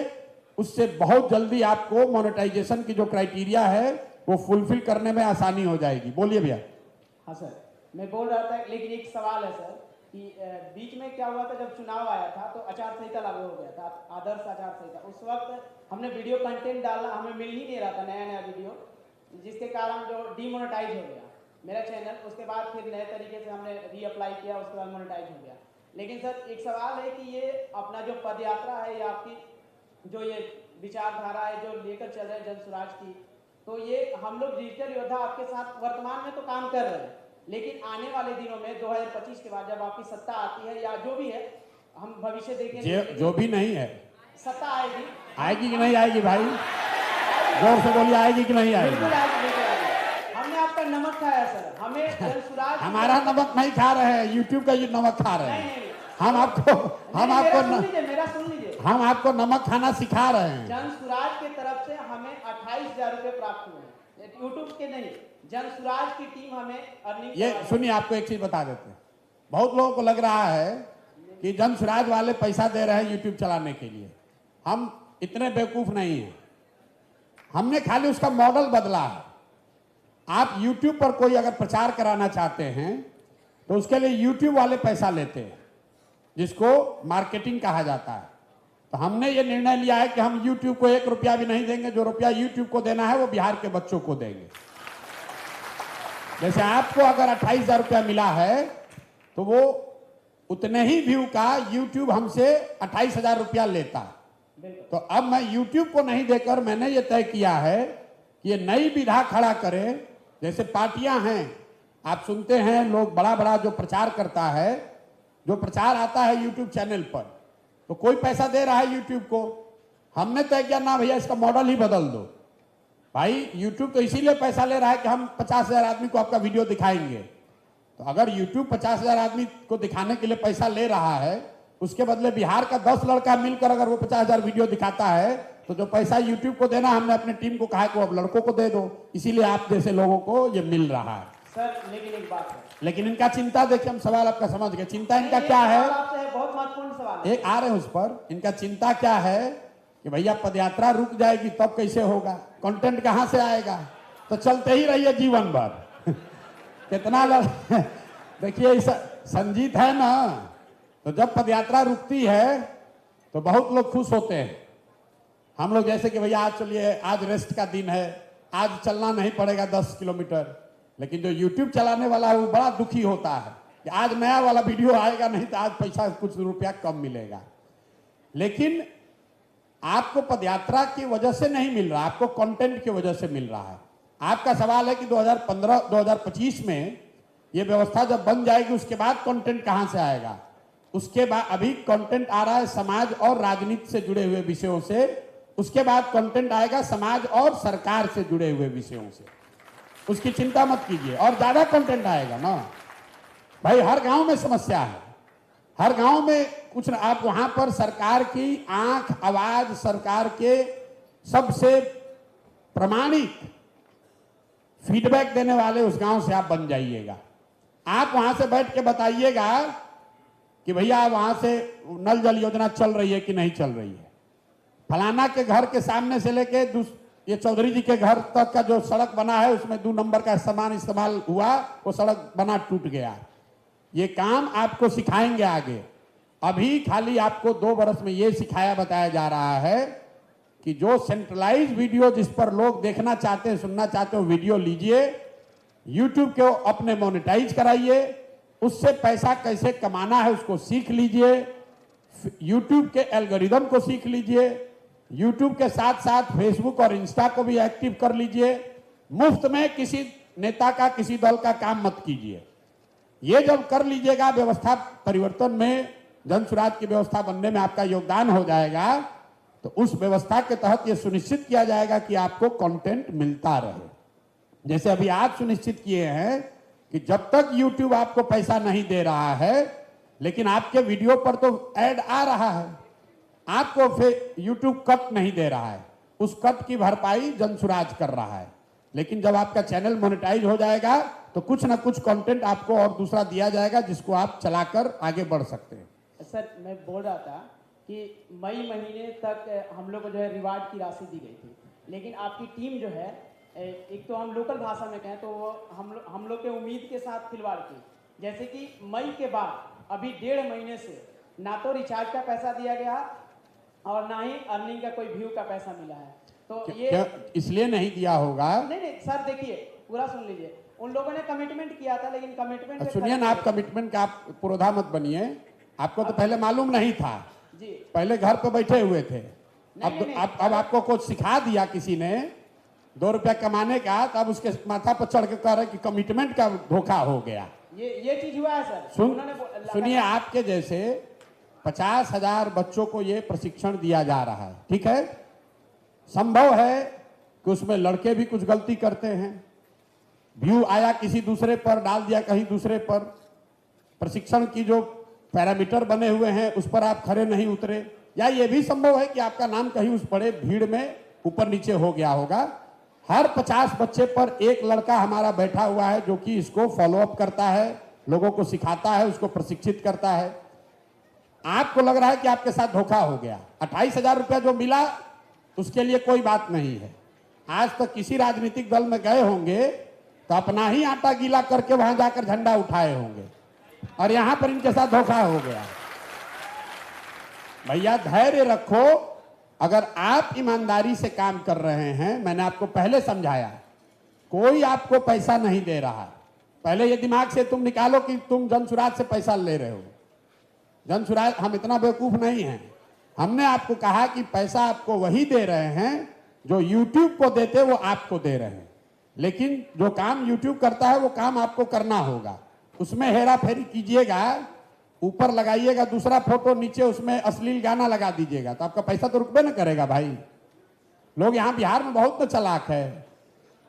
उससे बहुत जल्दी आपको मोनेटाइजेशन की जो क्राइटेरिया है वो फुलफिल करने में आसानी हो जाएगी। बोलिए भैया। हाँ सर, मैं बोल रहा था, लेकिन एक सवाल है सर कि बीच में क्या हुआ था, जब चुनाव आया था तो आचार संहिता लागू हो गया था, आदर्श आचार संहिता। उस वक्त हमने वीडियो कंटेंट डालना, हमें मिल ही नहीं रहा था नया वीडियो, जिसके कारण जो डीमोनेटाइज हो गया मेरा चैनल। उसके बाद फिर नए तरीके से हमने रीअप्लाई किया, उसके बाद मोनेटाइज हो गया। लेकिन सर एक सवाल है कि ये अपना जो पदयात्रा है या आपकी जो ये विचारधारा है जो लेकर चल रहे हैं जन स्वराज की, तो ये हम लोग डिजिटल योद्धा आपके साथ वर्तमान में तो काम कर रहे हैं, लेकिन आने वाले दिनों में 2025 के बाद जब आपकी सत्ता आती है या जो भी है, हम भविष्य देखेंगे। जो भी नहीं है, सत्ता आएगी, आएगी कि नहीं आएगी भाई? जोर से बोलिए, आएगी कि नहीं आएगी? बिल्कुल आएगी। हमने आपका नमक खाया सर, हमें जन स्वराज। हमारा नमक नहीं खा रहे हैं, यूट्यूब का ये नमक खा रहे हैं। हम आपको हम आपको नमक खाना सिखा रहे हैं। जन स्वराज की तरफ से हमें 28,000 रुपए प्राप्त हुए हैं, यूट्यूब के नहीं, जन स्वराज की टीम हमें अर्निंग। ये सुनिए, आपको एक चीज बता देते हैं। बहुत लोगों को लग रहा है कि जन स्वराज वाले पैसा दे रहे हैं यूट्यूब चलाने के लिए। हम इतने बेवकूफ नहीं हैं, हमने खाली उसका मॉडल बदला है। आप यूट्यूब पर कोई अगर प्रचार कराना चाहते हैं तो उसके लिए यूट्यूब वाले पैसा लेते हैं, जिसको मार्केटिंग कहा जाता है। तो हमने ये निर्णय लिया है कि हम यूट्यूब को 1 रुपया भी नहीं देंगे। जो रुपया यूट्यूब को देना है वो बिहार के बच्चों को देंगे। जैसे आपको अगर 28,000 रुपया मिला है तो वो उतने ही व्यू का यूट्यूब हमसे 28,000 रुपया लेता है। तो अब मैं यूट्यूब को नहीं देकर मैंने ये तय किया है कि ये नई विधा खड़ा करें। जैसे पार्टियां हैं, आप सुनते हैं लोग बड़ा बड़ा जो प्रचार करता है, जो प्रचार आता है यूट्यूब चैनल पर, तो कोई पैसा दे रहा है यूट्यूब को। हमने तय किया ना भैया, इसका मॉडल ही बदल दो। भाई यूट्यूब तो इसीलिए पैसा ले रहा है कि हम 50,000 आदमी को आपका वीडियो दिखाएंगे। तो अगर यूट्यूब 50,000 आदमी को दिखाने के लिए पैसा ले रहा है, उसके बदले बिहार का 10 लड़का मिलकर अगर वो 50,000 वीडियो दिखाता है, तो जो पैसा यूट्यूब को देना, हमने अपनी टीम को कहा है कि अब लड़कों को दे दो। इसीलिए आप जैसे लोगों को ये मिल रहा है। सर लेकिन एक बात है, लेकिन इनका चिंता देखिए, हम सवाल आपका समझ गए। चिंता इनका क्या है? बहुत महत्वपूर्ण सवाल है। एक आ रहे हैं उस पर। इनका चिंता क्या है कि भैया पदयात्रा रुक जाएगी तब कैसे होगा, कंटेंट कहां से आएगा? तो चलते ही रहिए जीवन भर। कितना देखिए संजीत है ना, तो जब पदयात्रा रुकती है तो बहुत लोग खुश होते हैं। हम लोग जैसे कि भैया आज चलिए, आज रेस्ट का दिन है, आज चलना नहीं पड़ेगा 10 किलोमीटर। लेकिन जो यूट्यूब चलाने वाला है वो बड़ा दुखी होता है कि आज नया वाला वीडियो आएगा नहीं तो आज पैसा कुछ रुपया कम मिलेगा। लेकिन आपको पदयात्रा की वजह से नहीं मिल रहा, आपको कंटेंट की वजह से मिल रहा है। आपका सवाल है कि 2015-2025 में ये व्यवस्था जब बन जाएगी उसके बाद कंटेंट कहां से आएगा? उसके बाद अभी कंटेंट आ रहा है समाज और राजनीति से जुड़े हुए विषयों से, उसके बाद कंटेंट आएगा समाज और सरकार से जुड़े हुए विषयों से। उसकी चिंता मत कीजिए, और ज्यादा कंटेंट आएगा ना भाई। हर गांव में समस्या है, हर गांव में कुछ न, आप वहां पर सरकार की आंख, आवाज, सरकार के सबसे प्रमाणिक फीडबैक देने वाले उस गांव से आप बन जाइएगा। आप वहां से बैठ के बताइएगा कि भैया वहां से नल जल योजना चल रही है कि नहीं चल रही है। फलाना के घर के सामने से लेके ये चौधरी जी के घर तक का जो सड़क बना है उसमें 2 नंबर का सामान इस्तेमाल हुआ, वो सड़क बना टूट गया। ये काम आपको सिखाएंगे आगे। अभी खाली आपको 2 बरस में ये सिखाया बताया जा रहा है कि जो सेंट्रलाइज वीडियो जिस पर लोग देखना चाहते हैं, सुनना चाहते हो, वीडियो लीजिए, YouTube को अपने मोनेटाइज कराइए, उससे पैसा कैसे कमाना है उसको सीख लीजिए, YouTube के एल्गोरिदम को सीख लीजिए, YouTube के साथ साथ Facebook और इंस्टा को भी एक्टिव कर लीजिए। मुफ्त में किसी नेता का, किसी दल का काम मत कीजिए। ये जब कर लीजिएगा, व्यवस्था परिवर्तन में, जन स्वराज की व्यवस्था बनने में आपका योगदान हो जाएगा, तो उस व्यवस्था के तहत ये सुनिश्चित किया जाएगा कि आपको कंटेंट मिलता रहे। जैसे अभी आप सुनिश्चित किए हैं कि जब तक YouTube आपको पैसा नहीं दे रहा है, लेकिन आपके वीडियो पर तो ऐड आ रहा है, आपको फिर YouTube कट नहीं दे रहा है, उस कट की भरपाई जन स्वराज कर रहा है। लेकिन जब आपका चैनल मोनेटाइज हो जाएगा तो कुछ ना कुछ कंटेंट आपको और दूसरा दिया जाएगा जिसको आप चलाकर आगे बढ़ सकते हैं। सर, मैं बोल रहा था कि मई महीने तक हम लोग को जो है रिवार्ड की राशि दी गई थी, लेकिन आपकी टीम जो है, एक तो हम लोकल भाषा में कहें तो वो हम लोग के उम्मीद के साथ खिलवाड़ की। जैसे कि मई के बाद अभी 1.5 महीने से ना तो रिचार्ज का पैसा दिया गया और ना ही अर्निंग का कोई व्यू का पैसा मिला है। तो ये क्या इसलिए नहीं दिया होगा? नहीं सर, देखिए पूरा सुन लीजिए। उन लोगों ने कमिटमेंट किया था, लेकिन कमिटमेंट सुनिए ना, आप कमिटमेंट का आप पुरोधा मत बनिए। आपको तो पहले मालूम नहीं था जी, पहले घर पे बैठे हुए थे। अब आपको कुछ सिखा दिया किसी ने 2 रुपया कमाने का, तो अब उसके माथा पर चढ़ के कह रहे कि कमिटमेंट का धोखा हो गया। ये चीज हुआ है सर। सुनिए, आपके जैसे 50,000 बच्चों को ये प्रशिक्षण दिया जा रहा है, ठीक है। संभव है कि उसमें लड़के भी कुछ गलती करते हैं, व्यू आया किसी दूसरे पर, डाल दिया कहीं दूसरे पर, प्रशिक्षण की जो पैरामीटर बने हुए हैं उस पर आप खरे नहीं उतरे, या ये भी संभव है कि आपका नाम कहीं उस बड़े भीड़ में ऊपर नीचे हो गया होगा। हर 50 बच्चे पर एक लड़का हमारा बैठा हुआ है जो कि इसको फॉलोअप करता है, लोगों को सिखाता है, उसको प्रशिक्षित करता है। आपको लग रहा है कि आपके साथ धोखा हो गया, 28,000 रुपया जो मिला उसके लिए कोई बात नहीं है। आज तक किसी राजनीतिक दल में गए होंगे तो अपना ही आटा गीला करके वहां जाकर झंडा उठाए होंगे, और यहां पर इनके साथ धोखा हो गया। भैया धैर्य रखो। अगर आप ईमानदारी से काम कर रहे हैं, मैंने आपको पहले समझाया, कोई आपको पैसा नहीं दे रहा। पहले ये दिमाग से तुम निकालो कि तुम जन स्वराज से पैसा ले रहे हो। जन स्वराज, हम इतना बेवकूफ नहीं हैं। हमने आपको कहा कि पैसा आपको वही दे रहे हैं जो YouTube को देते वो आपको दे रहे हैं, लेकिन जो काम YouTube करता है वो काम आपको करना होगा। उसमें हेरा फेरी कीजिएगा, ऊपर लगाइएगा दूसरा फोटो, नीचे उसमें अश्लील गाना लगा दीजिएगा, तो आपका पैसा तो रुकबे न करेगा भाई। लोग यहाँ बिहार में बहुत तो चालाक है,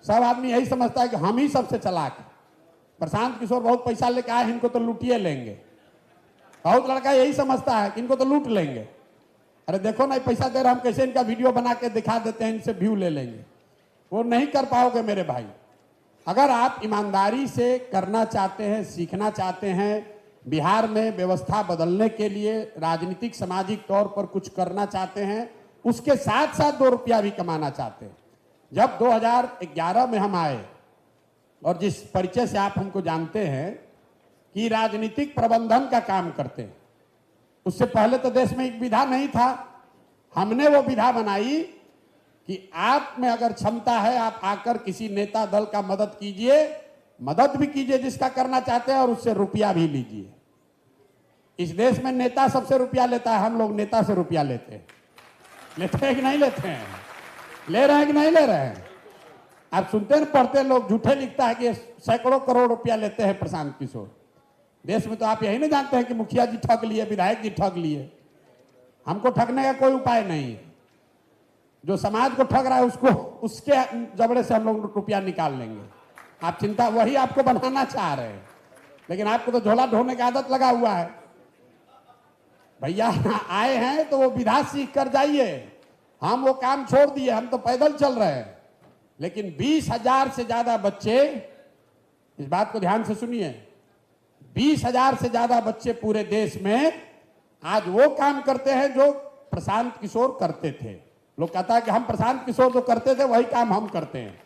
सब आदमी यही समझता है कि हम ही सबसे चालाक हैं। प्रशांत किशोर बहुत पैसा लेके आए, इनको तो लूटिए लेंगे। बहुत लड़का यही समझता है कि इनको तो लूट लेंगे। अरे देखो ना, पैसा दे रहे, हम कैसे इनका वीडियो बना के दिखा देते हैं, इनसे व्यू ले लेंगे। वो नहीं कर पाओगे मेरे भाई। अगर आप ईमानदारी से करना चाहते हैं, सीखना चाहते हैं, बिहार में व्यवस्था बदलने के लिए राजनीतिक सामाजिक तौर पर कुछ करना चाहते हैं, उसके साथ साथ 2 रुपया भी कमाना चाहते हैं। जब 2011 में हम आए, और जिस परिचय से आप हमको जानते हैं कि राजनीतिक प्रबंधन का काम करते हैं, उससे पहले तो देश में एक विधा नहीं था। हमने वो विधा बनाई कि आप में अगर क्षमता है, आप आकर किसी नेता दल का मदद कीजिए, मदद भी कीजिए जिसका करना चाहते हैं, और उससे रुपया भी लीजिए। इस देश में नेता सबसे रुपया लेता है, हम लोग नेता से रुपया लेते हैं। लेते हैं कि नहीं लेते हैं? ले रहे हैं कि नहीं ले रहे हैं? आप सुनते हैं, पढ़ते हैं, लोग झूठे लिखता है कि सैकड़ों करोड़ रुपया लेते हैं प्रशांत किशोर। देश में तो आप यही नहीं जानते हैं कि मुखिया जी ठग लिए, विधायक जी ठग लिए। हमको ठगने का कोई उपाय नहीं है। जो समाज को ठग रहा है उसको, उसके जबड़े से हम लोग रुपया निकाल लेंगे। आप चिंता, वही आपको बनाना चाह रहे हैं, लेकिन आपको तो झोला ढोने की आदत लगा हुआ है। भैया आए हैं तो वो विधा सीख कर जाइए। हम वो काम छोड़ दिए, हम तो पैदल चल रहे हैं। लेकिन 20,000 से ज्यादा बच्चे, इस बात को ध्यान से सुनिए, 20,000 से ज्यादा बच्चे पूरे देश में आज वो काम करते हैं जो प्रशांत किशोर करते थे। लोग कहता है कि हम प्रशांत किशोर जो करते थे वही काम हम करते हैं।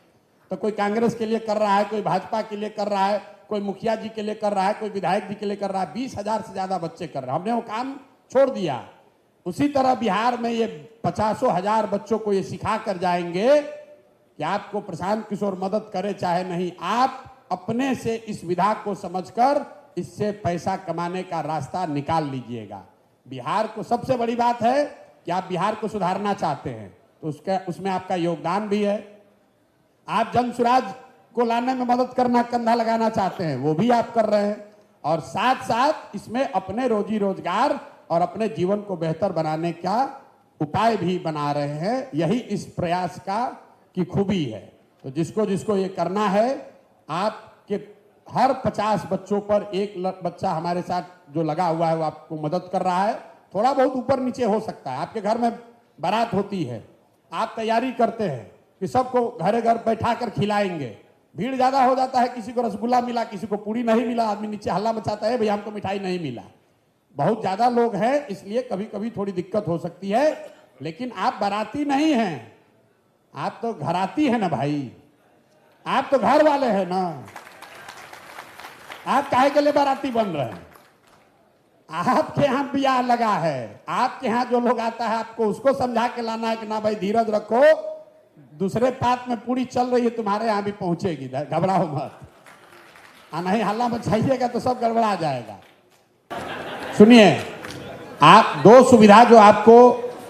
तो कोई कांग्रेस के लिए कर रहा है, कोई भाजपा के लिए कर रहा है, कोई मुखिया जी के लिए कर रहा है, कोई विधायक जी के लिए कर रहा है। 20,000 से ज्यादा बच्चे कर रहे हैं, हमने वो काम छोड़ दिया। उसी तरह बिहार में ये 50,000 बच्चों को ये सिखा कर जाएंगे कि आपको प्रशांत किशोर मदद करे चाहे नहीं, आप अपने से इस विधा को समझकर इससे पैसा कमाने का रास्ता निकाल लीजिएगा। बिहार को सबसे बड़ी बात है कि आप बिहार को सुधारना चाहते हैं तो उसमें आपका योगदान भी है। आप जनसुराज को लाने में मदद करना, कंधा लगाना चाहते हैं, वो भी आप कर रहे हैं, और साथ साथ इसमें अपने रोजी रोजगार और अपने जीवन को बेहतर बनाने का उपाय भी बना रहे हैं। यही इस प्रयास की खूबी है। तो जिसको जिसको ये करना है, आपके हर 50 बच्चों पर एक बच्चा हमारे साथ जो लगा हुआ है वो आपको मदद कर रहा है। थोड़ा बहुत ऊपर नीचे हो सकता है, आपके घर में बारात होती है, आप तैयारी करते हैं कि सबको घरे घर बैठा कर खिलाएंगे, भीड़ ज्यादा हो जाता है, किसी को रसगुल्ला मिला, किसी को पूरी नहीं मिला, आदमी नीचे हल्ला मचाता है, भैया हमको मिठाई नहीं मिला। बहुत ज्यादा लोग हैं, इसलिए कभी कभी थोड़ी दिक्कत हो सकती है, लेकिन आप बाराती नहीं हैं, आप तो घराती है ना भाई, आप तो घर वाले हैं ना। आप काहे के लिए बाराती बन रहे हैं? आपके यहाँ ब्याह लगा है, आपके यहाँ जो लोग आता है आपको उसको समझा के लाना है कि ना भाई धीरज रखो, दूसरे पात में पूरी चल रही है, तुम्हारे यहाँ भी पहुंचेगी, घबराओ मत। नहीं हल्ला मचाइएगा तो सब गड़बड़ा जाएगा। सुनिए, आप दो सुविधा जो आपको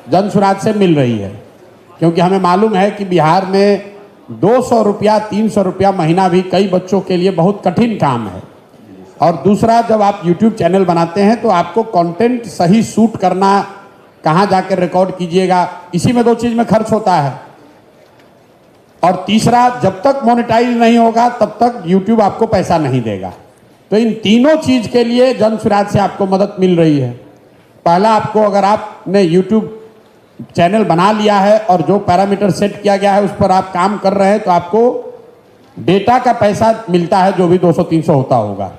जनसुराज से मिल रही है, क्योंकि हमें मालूम है कि बिहार में 200 रुपया 300 रुपया महीना भी कई बच्चों के लिए बहुत कठिन काम है। और दूसरा, जब आप YouTube चैनल बनाते हैं तो आपको कंटेंट सही शूट करना, कहाँ जाकर रिकॉर्ड कीजिएगा, इसी में 2 चीज में खर्च होता है। और तीसरा, जब तक मोनेटाइज नहीं होगा तब तक YouTube आपको पैसा नहीं देगा। तो इन तीनों चीज के लिए जनसुराज से आपको मदद मिल रही है। पहला, आपको अगर आपने YouTube चैनल बना लिया है और जो पैरामीटर सेट किया गया है उस पर आप काम कर रहे हैं तो आपको डेटा का पैसा मिलता है, जो भी 200-300 होता होगा।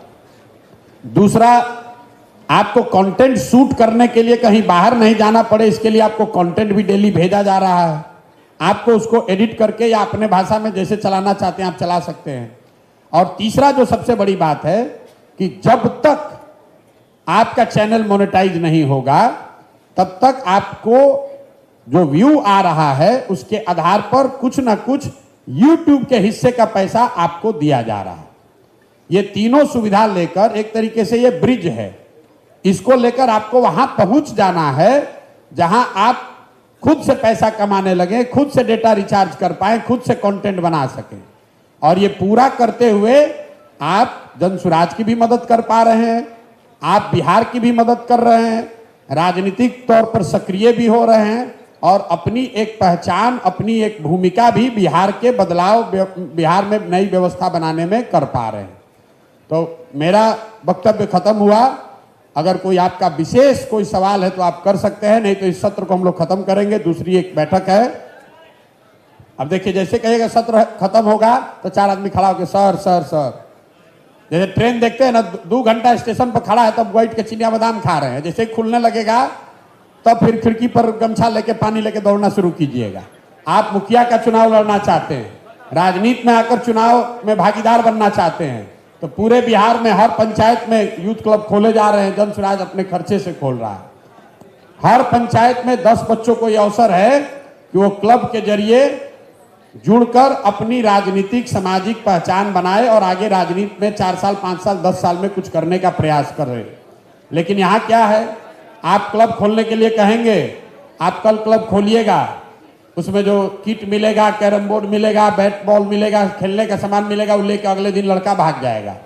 दूसरा, आपको कंटेंट शूट करने के लिए कहीं बाहर नहीं जाना पड़े, इसके लिए आपको कंटेंट भी डेली भेजा जा रहा है। आपको उसको एडिट करके या अपने भाषा में जैसे चलाना चाहते हैं आप चला सकते हैं। और तीसरा जो सबसे बड़ी बात है कि जब तक आपका चैनल मोनेटाइज नहीं होगा तब तक आपको जो व्यू आ रहा है उसके आधार पर कुछ ना कुछ YouTube के हिस्से का पैसा आपको दिया जा रहा है। ये तीनों सुविधा लेकर एक तरीके से ये ब्रिज है, इसको लेकर आपको वहां पहुंच जाना है जहां आप खुद से पैसा कमाने लगे, खुद से डेटा रिचार्ज कर पाए, खुद से कंटेंट बना सके। और ये पूरा करते हुए आप जनसुराज की भी मदद कर पा रहे हैं, आप बिहार की भी मदद कर रहे हैं, राजनीतिक तौर पर सक्रिय भी हो रहे हैं और अपनी एक पहचान, अपनी एक भूमिका भी बिहार के बदलाव, बिहार में नई व्यवस्था बनाने में कर पा रहे हैं। तो मेरा वक्तव्य खत्म हुआ। अगर कोई आपका विशेष कोई सवाल है तो आप कर सकते हैं, नहीं तो इस सत्र को हम लोग खत्म करेंगे, दूसरी एक बैठक है। अब देखिए, जैसे कहेगा सत्र खत्म होगा तो 4 आदमी खड़ा होकर सर सर सर, जैसे ट्रेन देखते हैं ना, 2 घंटा स्टेशन पर खड़ा है तब बैठ के चिनिया बादाम खा रहे हैं, जैसे खुलने लगेगा तब फिर खिड़की पर गमछा लेके पानी लेके दौड़ना शुरू कीजिएगा। आप मुखिया का चुनाव लड़ना चाहते हैं, राजनीति में आकर चुनाव में भागीदार बनना चाहते हैं, तो पूरे बिहार में हर पंचायत में यूथ क्लब खोले जा रहे हैं, जनसुराज अपने खर्चे से खोल रहा है। हर पंचायत में 10 बच्चों को यह अवसर है कि वो क्लब के जरिए जुड़कर अपनी राजनीतिक सामाजिक पहचान बनाए और आगे राजनीति में 4 साल 5 साल 10 साल में कुछ करने का प्रयास कर रहे हैं। लेकिन यहाँ क्या है, आप क्लब खोलने के लिए कहेंगे, आप कल क्लब खोलिएगा, उसमें जो किट मिलेगा, कैरम बोर्ड मिलेगा, बैट बॉल मिलेगा, खेलने का सामान मिलेगा, वो लेकर अगले दिन लड़का भाग जाएगा।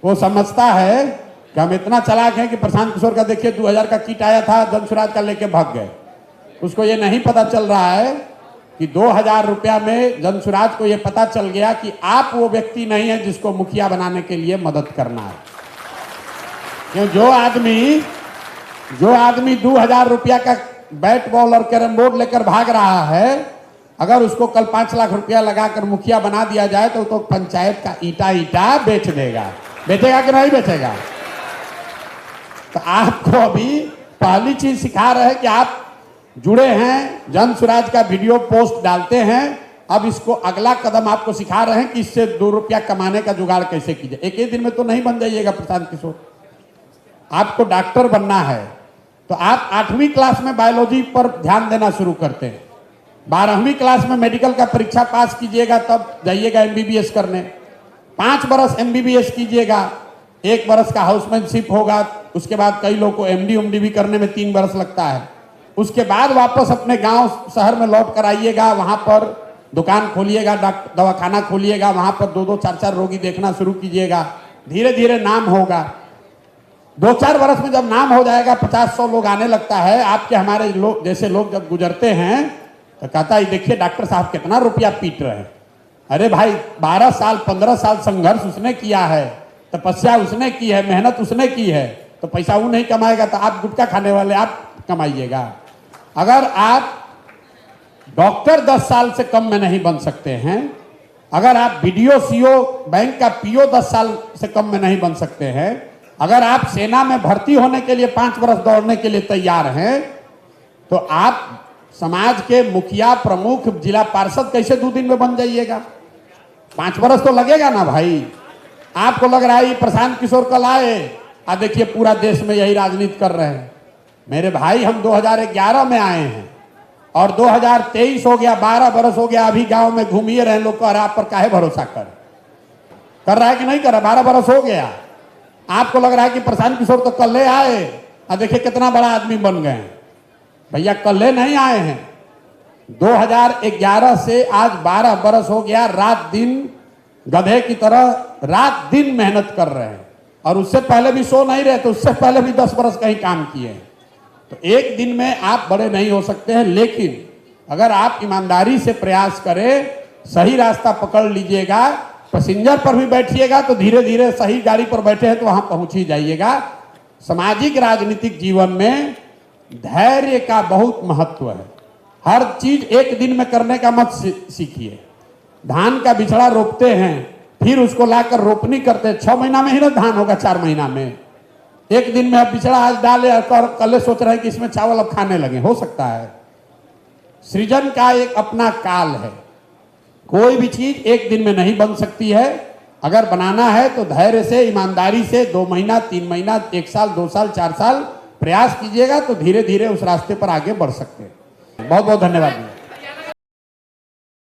वो समझता है कि हम इतना चालाक हैं कि प्रशांत किशोर का देखिए 2000 का किट आया था, जनसुराज का लेके भाग गए। उसको ये नहीं पता चल रहा है कि 2000 रुपया में जनसुराज को ये पता चल गया कि आप वो व्यक्ति नहीं है जिसको मुखिया बनाने के लिए मदद करना है। क्यों, जो आदमी 2000 रुपया का बैट बॉल और कैरम बोर्ड लेकर भाग रहा है, अगर उसको कल 5 लाख रुपया लगाकर मुखिया बना दिया जाए तो पंचायत का ईटा बेच देगा। बेचेगा कि नहीं बेचेगा? तो आपको अभी पहली चीज सिखा रहे हैं कि आप जुड़े हैं, जनसुराज का वीडियो पोस्ट डालते हैं, अब इसको अगला कदम आपको सिखा रहे हैं कि इससे 2 रुपया कमाने का जुगाड़ कैसे कीजिए। एक ही दिन में तो नहीं बन जाइएगा प्रशांत किशोर, आपको डॉक्टर बनना है तो आप 8वीं क्लास में बायोलॉजी पर ध्यान देना शुरू करते हैं, 12वीं क्लास में मेडिकल का परीक्षा पास कीजिएगा तब जाइएगा MBBS करने, 5 बरस MBBS कीजिएगा, 1 बरस का हाउसमैनशिप होगा, उसके बाद कई लोग को MD भी करने में 3 बरस लगता है। उसके बाद वापस अपने गांव शहर में लौट कर आइएगा, वहां पर दुकान खोलिएगा, दवाखाना खोलिएगा, वहां पर 2-2, 4-4 रोगी देखना शुरू कीजिएगा, धीरे धीरे नाम होगा। 2-4 बरस में जब नाम हो जाएगा, 50-100 लोग आने लगता है, आपके हमारे लोग जैसे लोग जब गुजरते हैं तो कहता है देखिए डॉक्टर साहब कितना रुपया पीट रहे हैं। अरे भाई 12 साल 15 साल संघर्ष उसने किया है, तपस्या उसने की है, मेहनत उसने की है, तो पैसा वो नहीं कमाएगा तो आप गुटखा खाने वाले आप कमाइएगा। अगर आप डॉक्टर 10 साल से कम में नहीं बन सकते हैं, अगर आप BDO CO बैंक का PO 10 साल से कम में नहीं बन सकते हैं, अगर आप सेना में भर्ती होने के लिए 5 बरस दौड़ने के लिए तैयार हैं, तो आप समाज के मुखिया, प्रमुख, जिला पार्षद कैसे 2 दिन में बन जाइएगा? 5 बरस तो लगेगा ना भाई। आपको लग रहा है प्रशांत किशोर कल आए, देखिए पूरा देश में यही राजनीति कर रहे हैं। मेरे भाई हम 2011 में आए हैं और 2023 हो गया, 12 बरस हो गया, अभी गांव में घूमिए रहे, लोग कह रहे आप पर काहे भरोसा कर रहा है कि नहीं कर रहा? 12 बरस हो गया। आपको लग रहा है कि प्रशांत किशोर तो कल आए, देखिए कितना बड़ा आदमी बन गए। भैया कल नहीं आए हैं, 2011 से आज 12 बरस हो गया, रात दिन गधे की तरह रात दिन मेहनत कर रहे हैं। और उससे पहले भी सो नहीं रहे, तो उससे पहले भी 10 बरस कहीं काम किए हैं। तो एक दिन में आप बड़े नहीं हो सकते हैं, लेकिन अगर आप ईमानदारी से प्रयास करें, सही रास्ता पकड़ लीजिएगा, पैसेंजर पर भी बैठिएगा तो धीरे धीरे सही गाड़ी पर बैठे हैं तो वहां पहुंच ही जाइएगा। सामाजिक राजनीतिक जीवन में धैर्य का बहुत महत्व है। हर चीज एक दिन में करने का मत सीखिए। धान का बिछड़ा रोपते हैं, फिर उसको लाकर रोपनी करते हैं, 6 महीना में ही ना धान होगा, 4 महीना में। एक दिन में अब बिछड़ा आज डाले और कल सोच रहे हैं कि इसमें चावल अब खाने लगे, हो सकता है। सृजन का एक अपना काल है, कोई भी चीज एक दिन में नहीं बन सकती है। अगर बनाना है तो धैर्य से, ईमानदारी से 2 महीना, 3 महीना, 1 साल, 2 साल, 4 साल प्रयास कीजिएगा तो धीरे धीरे उस रास्ते पर आगे बढ़ सकते हैं। बहुत बहुत धन्यवाद।